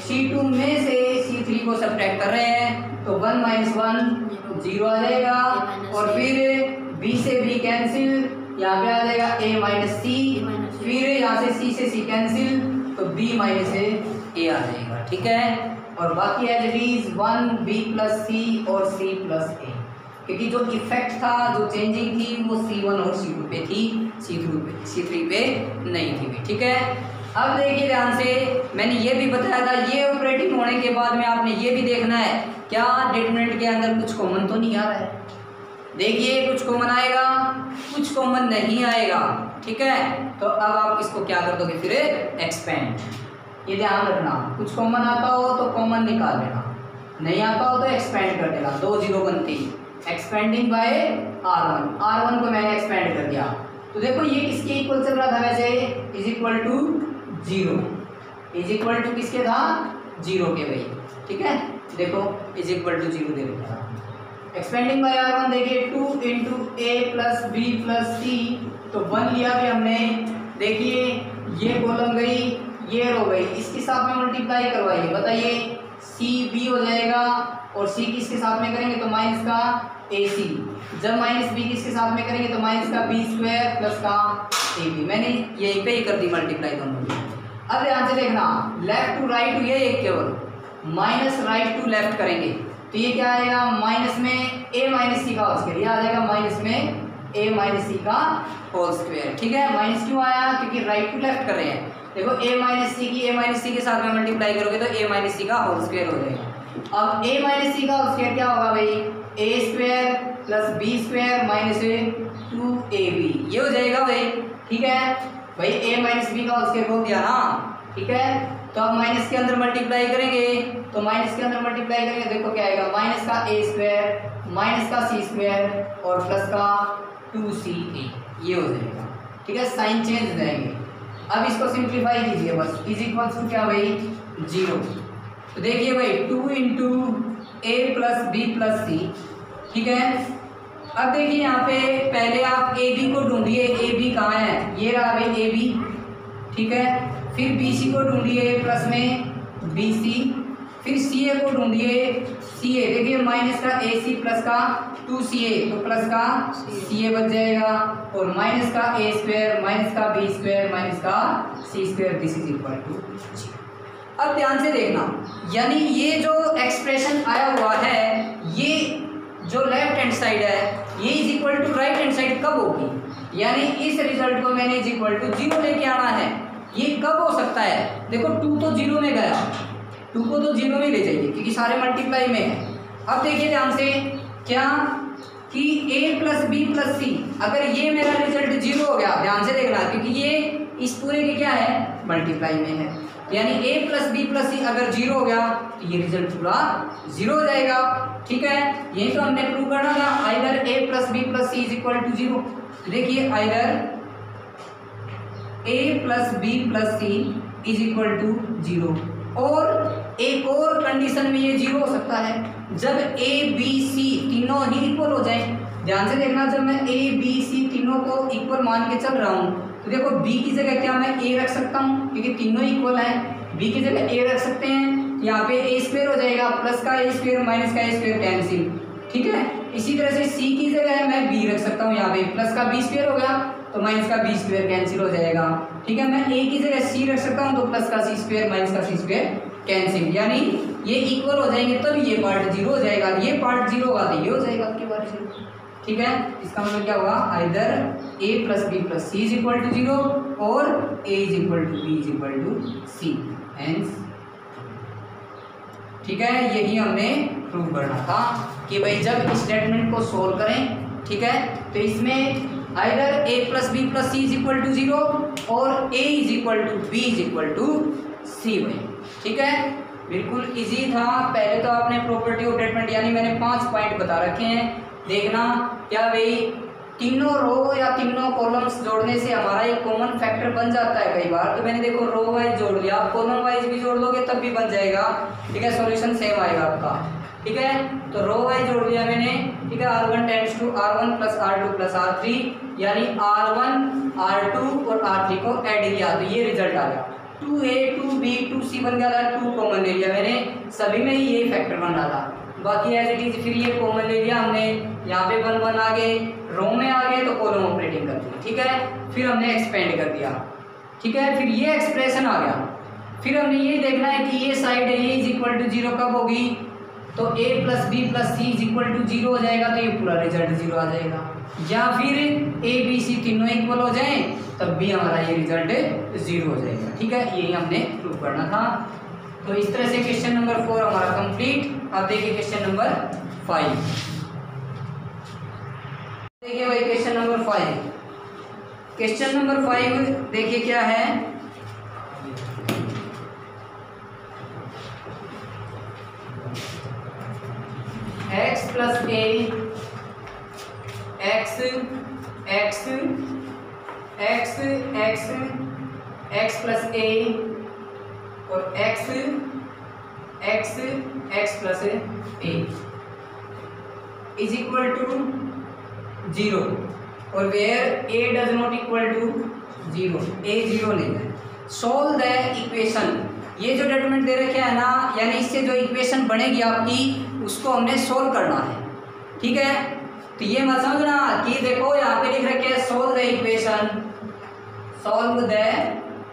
C2 में से C3 को सब्ट्रैक्ट कर रहे हैं तो 1 माइनस 1 0 आ जाएगा, और फिर B से B कैंसिल, यहाँ पे आ जाएगा A माइनस C, फिर यहाँ से C से C कैंसिल तो B माइनस A आ जाएगा, ठीक है। और बाकी as it is 1 B plus C और C प्लस A, क्योंकि जो इफेक्ट था, जो चेंजिंग थी वो C1 और C2 पे थी, C3 पे नहीं थी, ठीक है। अब देखिए ध्यान से, मैंने ये भी बताया था, ये ऑपरेटिंग होने के बाद में आपने ये भी देखना है क्या डिटरमिनेंट के अंदर कुछ कॉमन तो नहीं आ रहा है। देखिए कुछ कॉमन आएगा, कुछ कॉमन नहीं आएगा, ठीक है। तो अब आप इसको क्या कर दोगे, फिर एक्सपेंड, ये ध्यान रखना, कुछ कॉमन आता हो तो कॉमन निकाल लेना, नहीं आता हो तो एक्सपेंड कर देना, 2 जीरो बनती, एक्सपेंडिंग बाय R1 को मैंने एक्सपेंड कर दिया। तो देखो ये किसके इक्वल चल रहा था वैसे, is equal to 0, is equal to किसके था, 0 के भाई, ठीक है। देखो इज इक्वल टू 0 दे रखा था। एक्सपेंडिंग बाय R1 देखिए 2 into A plus B plus सी, तो 1 लिया भी हमने, देखिए ये कॉलम गई, ये रो गई, इसके साथ में मल्टीप्लाई करवाइए, बताइए सी बी हो जाएगा, और सी किसके साथ में करेंगे तो माइनस का ए सी, जब माइनस बी किसके साथ में करेंगे तो माइनस का बी स्क्वायर प्लस का ए बी, मैंने यहीं पे ही कर दी मल्टीप्लाई दोनों। अब ध्यान से देखना, लेफ्ट टू राइट हुई है एक केवल, माइनस राइट टू लेफ्ट करेंगे तो ये क्या आएगा, माइनस में ए माइनस सी का होल स्क्वायर, ये आ जाएगा माइनस में ए माइनस सी का होल स्क्वायर, ठीक है। माइनस क्यों आया, क्योंकि राइट टू लेफ्ट कर रहे हैं। देखो ए माइनस सी के साथ में मल्टीप्लाई करोगे तो ए माइनस सी का होल स्क्वायर हो जाएगा। अब ए माइनस सी का होल स्क्वायर क्या होगा भाई, a square plus b square minus 2ab, ये हो जाएगा भाई, ठीक है भाई। ए माइनस बी का होल स्क्वायर बोल दिया ना, ठीक है। तो अब माइनस के अंदर मल्टीप्लाई करेंगे, तो माइनस के अंदर मल्टीप्लाई करेंगे, देखो क्या आएगा, माइनस का ए स्क्वायर माइनस का सी स्क्वायर और प्लस का 2ca, ये हो जाएगा, ठीक है। साइन चेंज हो जाएंगे। अब इसको सिंप्लीफाई कीजिए बस, इज इक्वल टू क्या भाई 0। तो देखिए भाई 2 into A plus B plus C, ठीक है। अब देखिए यहाँ पे पहले आप ए बी को ढूंढिए, ए बी कहाँ है, ये रहा भाई ए बी, ठीक है। फिर बी सी को ढूंढिए प्लस में बी सी, फिर सी ए को ढूंढिए सी ए, देखिए माइनस का ए सी प्लस का 2ca तो प्लस का ca बच जाएगा, और माइनस का a स्क्वायर माइनस का b स्क्वायर माइनस का c square, this is equal to 0। अब ध्यान से देखना, यानी ये जो एक्सप्रेशन आया हुआ है, ये जो लेफ्ट हैंड साइड है ये is equal to right hand side कब होगी, यानी इस रिजल्ट को मैंने इज इक्वल टू 0 लेके आना है। ये कब हो सकता है, देखो 2 तो 0 में गया, 2 को तो 0 में ले जाइए क्योंकि सारे मल्टीप्लाई में है। अब देखिए ध्यान से क्या कि a प्लस बी प्लस सी, अगर ये मेरा रिजल्ट 0 हो गया, ध्यान से देखना क्योंकि ये इस पूरे के क्या है मल्टीप्लाई में है, यानी a प्लस बी प्लस सी अगर 0 हो गया तो ये रिजल्ट पूरा 0 हो जाएगा, ठीक है। यही तो हमने प्रूव करना था, either a plus B plus c is equal to 0। देखिए either a plus B plus c is equal to 0, और एक और कंडीशन में ये 0 हो सकता है जब a b c तीनों ही इक्वल हो जाएं। ध्यान से देखना, जब मैं a b c तीनों को इक्वल मान के चल रहा हूँ तो देखो b की जगह क्या मैं a रख सकता हूँ क्योंकि तीनों इक्वल हैं, b की जगह a रख सकते हैं, यहाँ पे a स्क्वायर हो जाएगा, प्लस का a स्क्वायर माइनस का a स्क्वायर कैंसिल, ठीक है। इसी तरह से c की जगह मैं b रख सकता हूँ, यहाँ पे प्लस का b स्क्वायर हो गया तो माइनस का b स्क्वायर कैंसिल हो जाएगा, ठीक है। मैं a की जगह c रख सकता हूँ तो प्लस का c स्क्वायर माइनस का c स्क्वायर कैंसिल, यानी ये इक्वल हो जाएंगे तब ये पार्ट 0 हो जाएगा, ये पार्ट 0 होगा तो ये हो जाएगा आपके पास 0, ठीक है। इसका मतलब क्या होगा, either a plus B plus c is equal to 0 और a is equal to b is equal to c, hence, ठीक है। यही हमने प्रूव करना था कि भाई जब स्टेटमेंट को सोल्व करें, ठीक है, तो इसमें either a plus B plus c is equal to 0 और a is equal to b is equal to c हुए, ठीक है। बिल्कुल इजी था। पहले तो आपने प्रॉपर्टी ऑफ स्टेटमेंट यानी मैंने 5 पॉइंट बता रखे हैं, देखना क्या भाई तीनों रो या तीनों कॉलम्स जोड़ने से हमारा एक कॉमन फैक्टर बन जाता है कई बार, तो मैंने देखो रो वाइज जोड़ लिया, आप कॉलम वाइज भी जोड़ लोगे तब भी बन जाएगा, ठीक है, सॉल्यूशन सेम आएगा आपका, ठीक है। तो रो वाइज जोड़ लिया मैंने, ठीक है, r1 tends to r1 plus r2 plus r3, यानी r1 r2 और r3 को ऐड किया तो ये रिजल्ट आ गया, 2a 2b 2c बन गया था, 2 कॉमन ले लिया मैंने, सभी में ही ये फैक्टर बन रहा था, बाकी एज इट इज फिर ये कॉमन ले लिया हमने, यहाँ पे 1 1 आ गए, रो में आ गए तो कॉलम ऑपरेटिंग कर दिया, ठीक है। फिर हमने एक्सपेंड कर दिया, ठीक है, फिर ये एक्सप्रेशन आ गया, फिर हमने ये देखना है कि ये साइड है ये इज इक्वल टू 0 कब होगी, तो a plus B plus c is equal to 0 हो जाएगा तो ये पूरा रिजल्ट 0 आ जाएगा, या फिर a b c तीनों इक्वल हो जाएं तब भी हमारा ये रिजल्ट 0 हो जाएगा, ठीक है। यही हमने प्रूव करना था। तो इस तरह से क्वेश्चन नंबर 4 हमारा कंप्लीट। अब देखिए क्वेश्चन नंबर 5, देखिए भाई क्वेश्चन नंबर 5, क्वेश्चन नंबर 5 देखिए क्या है, x plus a x x x x x plus a और x x x plus a is equal to 0 और where a does not equal to 0, a 0 नहीं है। Solve the equation, ये जो statement दे रखे है ना, यानी इससे जो इक्वेशन बनेगी आपकी उसको हमने सोल्व करना है, ठीक है। तो ये मत समझना कि देखो यहाँ पे लिख रखे है solve the equation, solve the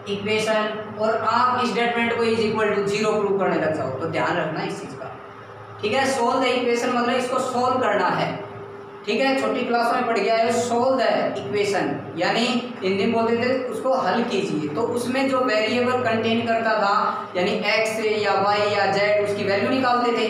equation, और आप इस स्टेटमेंट को इज इक्वल टू 0 प्रूव करने लग जाओ, तो ध्यान रखना इस चीज़ का, ठीक है। सोल्व द इक्वेशन मतलब इसको सोल्व करना है, ठीक है। छोटी क्लास में पढ़ गया है सोल्व द इक्वेशन, यानी हिंदी में बोलते थे उसको हल कीजिए, तो उसमें जो वेरिएबल कंटेन करता था यानी x या y या z उसकी वैल्यू निकालते थे,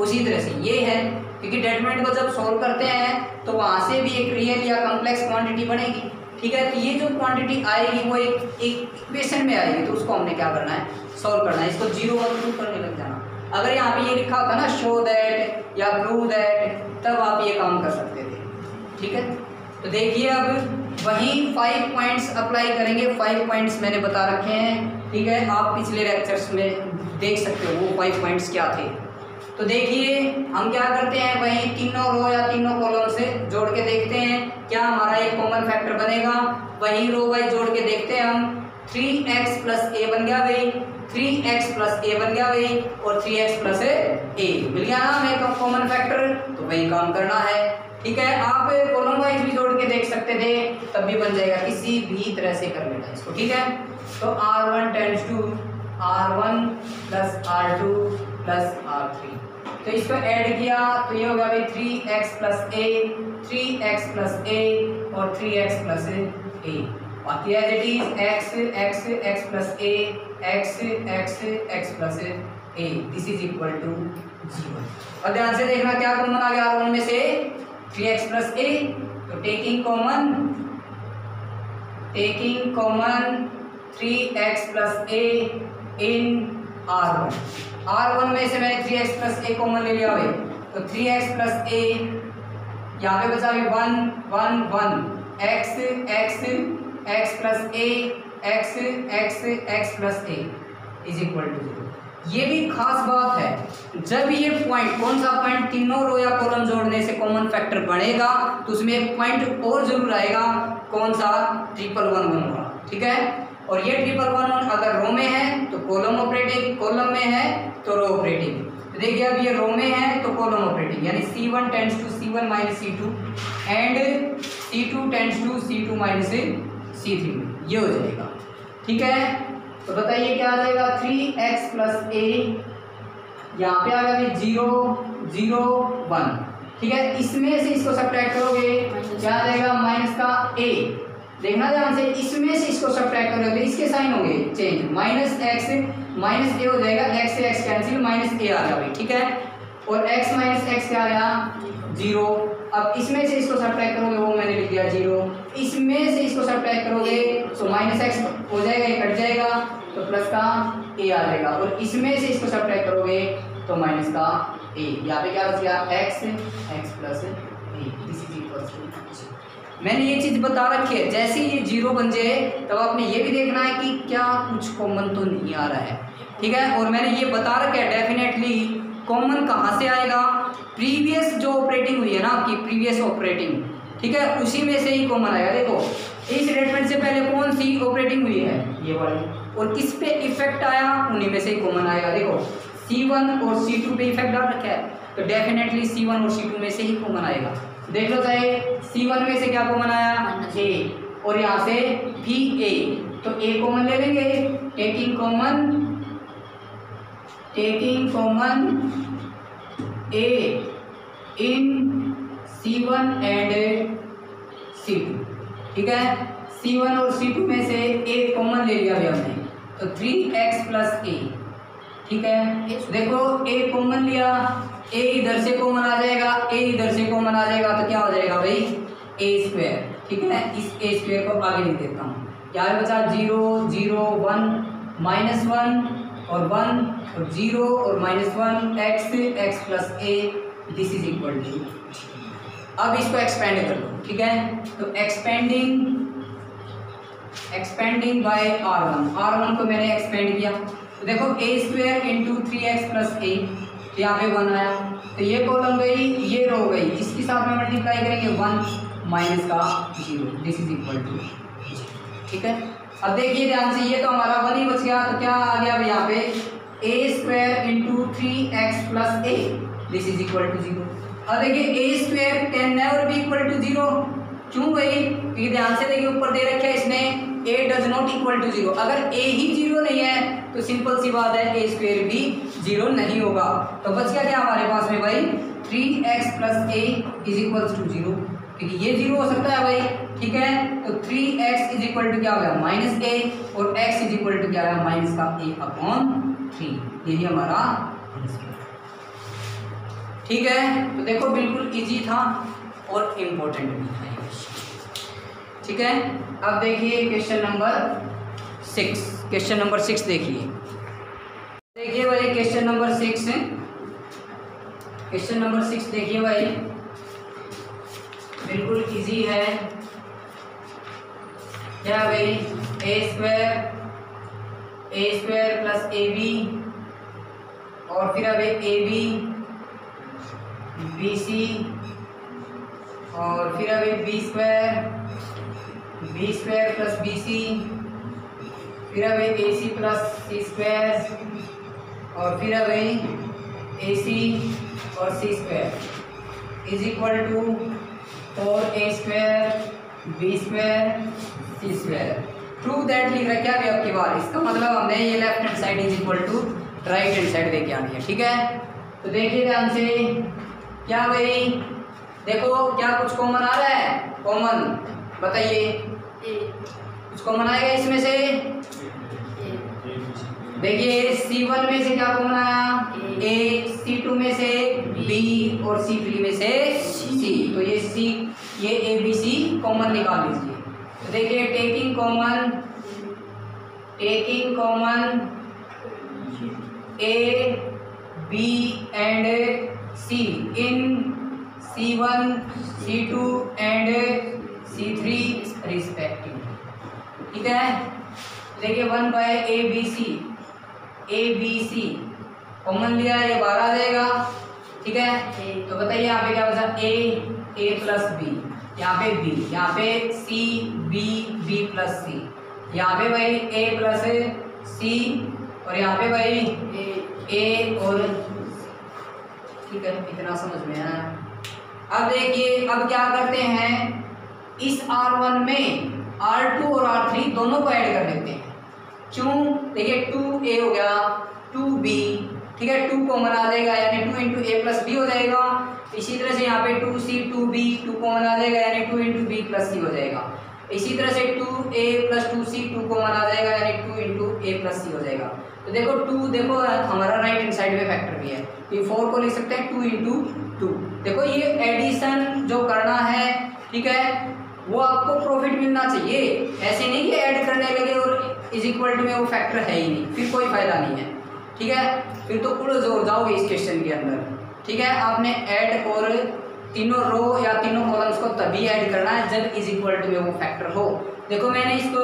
उसी तरह से ये है, क्योंकि स्टेटमेंट को जब सोल्व करते हैं तो वहाँ से भी एक रियल या कॉम्प्लेक्स क्वांटिटी बनेगी, ठीक है। तो ये जो क्वांटिटी आएगी वो एक इक्वेशन में आएगी, तो उसको हमने क्या करना है, सोल्व करना है, इसको 0 और प्रूव करने लग जाना। अगर यहाँ पे ये लिखा होता ना शो दैट या प्रूव दैट, तब आप ये काम कर सकते थे, ठीक है। तो देखिए अब वही 5 पॉइंट्स अप्लाई करेंगे। 5 पॉइंट्स मैंने बता रखे हैं, ठीक है, आप पिछले लेक्चर्स में देख सकते हो वो 5 पॉइंट्स क्या थे। तो देखिए हम क्या करते हैं, वही तीनों रो या तीनों कॉलम से जोड़ के देखते हैं क्या हमारा एक कॉमन फैक्टर बनेगा। वही रो वाइज जोड़ के देखते हैं हम। 3x प्लस ए बन गया भाई, 3x प्लस ए बन गया भाई, और 3x प्लस ए मिल गया ना हमें कॉमन फैक्टर। तो वही काम करना है, ठीक है। आप कॉलम वाइज भी जोड़ के देख सकते थे, तब भी बन जाएगा, किसी भी तरह से कर लेना इसको, ठीक है। तो R1 tends to R1 plus R2 plus R3, तो इसको ऐड किया तो ये होगा भाई 3x प्लस ए, 3x प्लस ए और 3x प्लस ए। बाकी as it is x plus a, x plus a, this is equal to 0। और ध्यान से देखना क्या कॉमन आ गया R1 में से 3x प्लस ए, तो टेकिंग कॉमन 3x प्लस ए इन R1 में से मैंने 3x प्लस ए कॉमन ले लिया भाई, तो 3x प्लस ए यहाँ पे बचा भी 1 x plus a, x plus a is equal to 0। ये भी खास बात है, जब ये पॉइंट, कौन सा पॉइंट, तीनों रो या कॉलम जोड़ने से कॉमन फैक्टर बनेगा तो उसमें एक पॉइंट और जरूर आएगा, कौन सा, 111 वाला, ठीक है। और ये 111 अगर रो में है तो कॉलम ऑपरेटिंग, कॉलम में है तो रो ऑपरेटिंग। तो देखिए अब ये रो में है तो कॉलम ऑपरेटिंग, यानी C1 tends to C1 minus C2 and C2 tends to C2 minus C3, ये हो जाएगा, ठीक है। तो बताइए क्या आ जाएगा, 3x प्लस ए, यहाँ पे आ गया 0 0 1, ठीक है। इसमें से इसको सब्ट्रैक्ट करोगे क्या आ जाएगा, माइनस का a, देखना ध्यान से, इसमें से इसको सब्ट्रैक्ट करोगे तो इसके साइन होंगे चेंज, माइनस x माइनस ए हो जाएगा, x से x कैंसिल, माइनस ए आ गया भाई, ठीक है। और x माइनस x क्या आ गया 0। अब इसमें से इसको सब्ट्रैक्ट करोगे, वो मैंने लिख दिया 0, इसमें से इसको सब्ट्रैक्ट करोगे तो माइनस x हो जाएगा, ये कट जाएगा तो प्लस का a आ जाएगा, और इसमें से इसको सब्ट्रैक्ट करोगे तो माइनस का a, यहाँ पे क्या बच गया x plus a, this is equal to. मैंने ये चीज़ बता रखी है, जैसे ही ये 0 बन जाए तब आपने ये भी देखना है कि क्या कुछ कॉमन तो नहीं आ रहा है, ठीक है। और मैंने ये बता रखा है डेफिनेटली कॉमन कहाँ से आएगा, प्रीवियस जो ऑपरेटिंग हुई है ना आपकी, प्रीवियस ऑपरेटिंग, ठीक है, उसी में से ही कॉमन आएगा। देखो इस स्टेटमेंट से पहले कौन सी ऑपरेटिंग हुई है, ये वाली, और किस पे इफेक्ट आया, उन्हीं में से ही कॉमन आएगा। देखो C1 और C2 पे इफेक्ट डाल रखा है, तो डेफिनेटली C1 और C2 में से ही कॉमन आएगा। देख लो चाहे C1 में से क्या कॉमन आया, a, और यहाँ से भी a, तो a कॉमन ले लेंगे, taking common a in C1 and C2, ठीक है। C1 और C2 में से a कॉमन ले लिया हमने, तो 3x प्लस a, ठीक है। देखो a कॉमन लिया, a इधर से कॉमन आ जाएगा, a इधर से कॉमन आ जाएगा, तो क्या हो जाएगा भाई a स्क्वायर, ठीक है। इस a स्क्वायर को आगे लिख देता हूँ, यहाँ बचा 0 0 1 माइनस 1 और 1 और 0 और minus 1 x plus a, this is equal to. अब इसको एक्सपेंड कर लो, ठीक है। तो एक्सपेंडिंग बाय R1 को मैंने एक्सपेंड किया, तो देखो a square into 3x plus a, तो यहाँ पे 1 आया, तो ये कॉलम गई, ये रो गई, इसके साथ में मल्टीप्लाई करेंगे 1 माइनस का 0, दिस इज इक्वल टू, ठीक है। अब देखिए ध्यान से, ये तो हमारा 1 ही बच गया, तो क्या आ गया यहाँ पे a square into 3x plus a, this is equal to 0। अब देखिए a square can never be equal to 0, क्यों भाई, क्योंकि ध्यान से देखिए ऊपर दे रखा है इसने a does not equal to 0, अगर a ही 0 नहीं है तो सिंपल सी बात है a स्क्वायर भी 0 नहीं होगा। तो बच गया क्या हमारे पास में भाई 3x plus a is equal to 0, क्योंकि ये 0 हो सकता है भाई, ठीक है। तो 3x इज इक्वल टू क्या हो गया माइनस a, और x इज इक्वल टू क्या है माइनस का a अपॉन 3, यही हमारा आंसर, ठीक है। तो देखो बिल्कुल इजी था और इम्पोर्टेंट भी था, ठीक है। अब देखिए क्वेश्चन नंबर 6 देखिए भाई, क्वेश्चन नंबर 6 देखिए भाई, बिल्कुल इजी है, क्या है भाई, a square plus A B, और फिर अब ए बी बी सी, और फिर अब B square plus B C, फिर अब a C plus C square, और फिर अब ए सी और c square is equal to 4a square b square c square. Prove that लिख रखा है आपकी बार, इसका मतलब हमने ये left hand side is equal to right hand side लेके आनी है। ठीक है, तो देखिए ध्यान से, क्या भाई देखो क्या कुछ कॉमन आ रहा है, कॉमन बताइए, कुछ कॉमन आएगा इसमें से, देखिए C1 में से क्या कॉमन आया, A, C2 में से B और C3 में से C, तो ये A B C कॉमन निकाल लीजिए। तो देखिए taking common A, B and C in C1, C2 and C3 respective. ठीक है, देखिए 1/ABC ABC कॉमन लिया है, ये 12 आ जाएगा। ठीक है, तो बताइए यहाँ पे क्या बचा, A प्लस बी, यहाँ पे B, यहाँ पे C B प्लस C, यहाँ पे भाई A प्लस C, और यहाँ पे भाई A और, ठीक है इतना समझ में आया। अब देखिए अब क्या करते हैं, इस R1 में R2 और R3 दोनों को ऐड कर देते हैं। क्यों, देखिए 2a हो गया 2b, ठीक है 2 कॉमन आ जाएगा यानी 2 इंटू ए प्लस बी हो जाएगा। इसी तरह से यहाँ पे 2c 2b 2 कॉमन आ जाएगा यानी 2 इंटू बी प्लस सी हो जाएगा। इसी तरह से 2a प्लस 2c 2 कॉमन आ जाएगा यानी 2 इंटू ए प्लस सी हो जाएगा। तो देखो 2, देखो हमारा राइट हैंड साइड में फैक्टर भी है, ये 4 को लिख सकते हैं 2 इंटू 2। देखो ये एडिशन जो करना है, ठीक है, वो आपको प्रॉफिट मिलना चाहिए, ऐसे नहीं कि ऐड करने लगे और इज इक्वल टू में वो फैक्टर है ही नहीं, फिर कोई फायदा नहीं है। ठीक है, फिर तो उड़ जोर जाओगे इस क्वेश्चन के अंदर। ठीक है, आपने ऐड और तीनों रो या तीनों कॉलम्स को तभी ऐड करना है जब इज इक्वल टू में वो फैक्टर हो। देखो मैंने इसको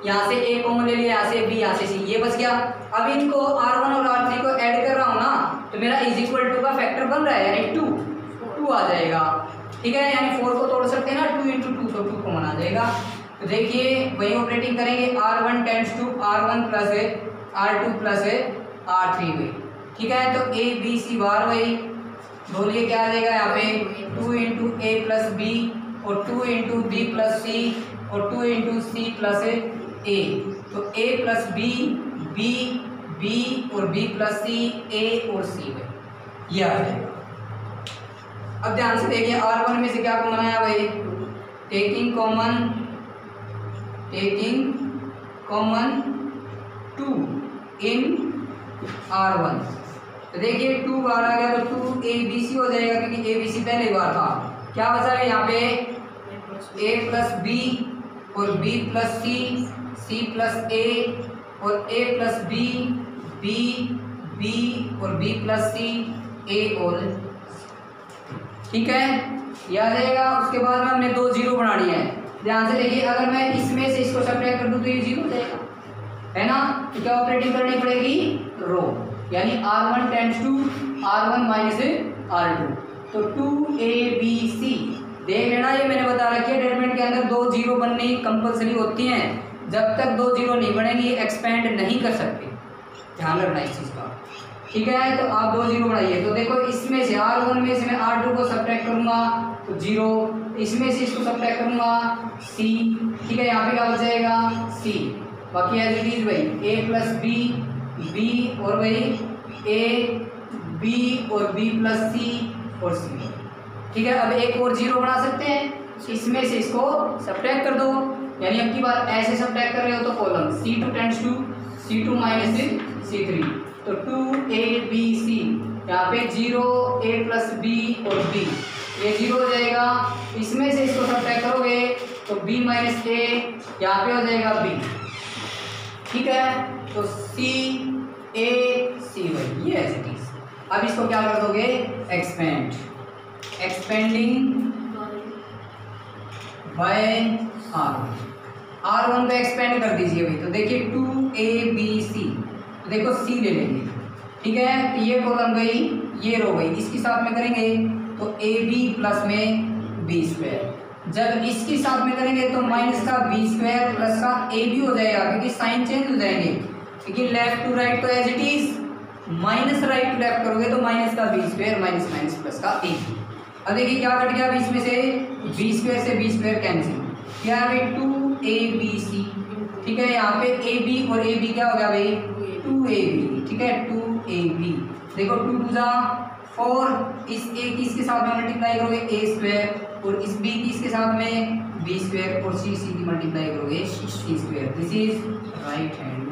यहाँ से ए कॉमन ले लिया, यहाँ से बी, यहाँ से सी, ये बच गया। अब इनको R1 और R3 को ऐड कर रहा हूँ ना, तो मेरा इज इक्वल टू का फैक्टर बन रहा है यानी 2 आ जाएगा। ठीक है, यानी 4 को तोड़ सकते हैं ना, 2 इंटू 2 तो 2 कॉमन आ जाएगा। तो देखिए वही ऑपरेटिंग करेंगे, R1 tends to R1 plus R2 plus R3 में। ठीक है, तो A B C बार वही बोलिए क्या आ जाएगा यहाँ पे 2 इंटू A प्लस बी और 2 इंटू बी प्लस सी और 2 इंटू सी प्लस A, तो A प्लस बी, बी और बी प्लस सी, A और C में ये आ जाएगा। अब ध्यान से देखिए R1 में से क्या कॉमन आया भाई, टेकिंग कॉमन 2 इन R1, तो देखिए 2 बार आ गया तो 2ABC हो जाएगा क्योंकि ABC पहले बार था। क्या बचा है यहाँ पे A प्लस बी और B plus C, C plus A और A प्लस बी, B और B प्लस सी, A और, ठीक है ये आ जाएगा। उसके बाद में हमने 2 जीरो बनानी है, ध्यान से देखिए, अगर मैं इसमें से इसको सब्ट्रैक्ट कर दूं तो ये 0 हो जाएगा, है ना। तो क्या ऑपरेटिंग करनी पड़ेगी, रो, यानी R1 tends to R1 minus R2, तो 2ABC देख लेना, ये मैंने बता रखी है डेटमेंट के अंदर 2 जीरो बननी कंपलसरी होती हैं, जब तक 2 जीरो नहीं बनेंगी एक्सपेंड नहीं कर सकते, ध्यान रखना इस चीज़ का। ठीक है, तो आप 2 जीरो बनाइए, तो देखो इसमें से R1 में से मैं R2 को सब्ट्रैक्ट करूंगा तो 0, इसमें से इसको सब्ट्रैक्ट करूंगा C, ठीक है, यहाँ पे क्या हो जाएगा C, बाकी एज इट इज भाई A प्लस B और भाई A B और B प्लस C और C। ठीक है, अब एक और 0 बना सकते हैं, इसमें से इसको सब्ट्रैक्ट कर दो, यानी अब की बार ऐसे सब्ट्रैक्ट कर रहे हो तो column C2 tends to C2 minus C3, तो 2ABC, यहाँ पे 0 A प्लस B और B, ये 0 हो जाएगा, इसमें से इसको सब्ट्रैक्ट करोगे तो B माइनस A, यहाँ पे हो जाएगा B। ठीक है, तो C A C वही ये ऐसे। अब इसको क्या कर दोगे, एक्सपेंडिंग बाय R, R1 को एक्सपेंड कर दीजिए भाई, तो देखिए 2ABC, तो देखो C ले लेंगे, ठीक है। तो ये कॉलम गई, ये रो गई, इसके साथ में करेंगे तो AB प्लस में B स्क्वायर, जब इसके साथ में करेंगे तो माइनस का B स्क्वायर प्लस का AB हो जाएगा, क्योंकि साइन चेंज हो जाएंगे, क्योंकि लेफ्ट टू राइट तो as it is, minus right to left करोगे तो माइनस का B square minus minus plus का AB। अब देखिए क्या कट गया बीच में से, B स्क्वायर से B स्क्वायर कैंसिल, क्या है भाई 2ABC, ठीक है। यहाँ पे AB और AB क्या हो गया भाई 2AB, ठीक है 2AB। देखो 2 टू जा 4, इस A की इसके साथ में मल्टीप्लाई करोगे A स्क्वायर, और इस B की इसके साथ में B स्क्वायर, और C की मल्टीप्लाई करोगे C square, this is right hand,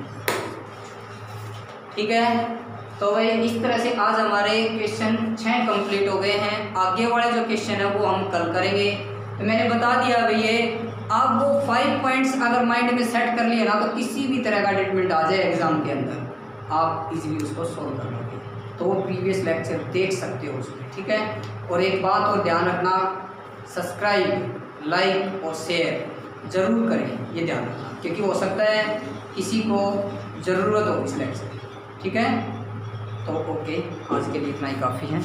ठीक है। तो भाई इस तरह से आज हमारे क्वेश्चन 6 कंप्लीट हो गए हैं। आगे वाले जो क्वेश्चन है वो हम कल करेंगे। तो मैंने बता दिया भैया, आप वो 5 पॉइंट्स अगर माइंड में सेट कर लिए ना, तो किसी भी तरह का डिटमेंट आ जाए एग्जाम के अंदर, आप इजीली उसको सोल्व कर लोगे। तो प्रीवियस लेक्चर देख सकते हो उसमें, ठीक है। और एक बात और ध्यान रखना, सब्सक्राइब, लाइक और शेयर ज़रूर करें, ये ध्यान रखना, क्योंकि हो सकता है किसी को ज़रूरत हो इस लेक्चर, ठीक है। तो ओके, आज के लिए इतना ही काफ़ी है।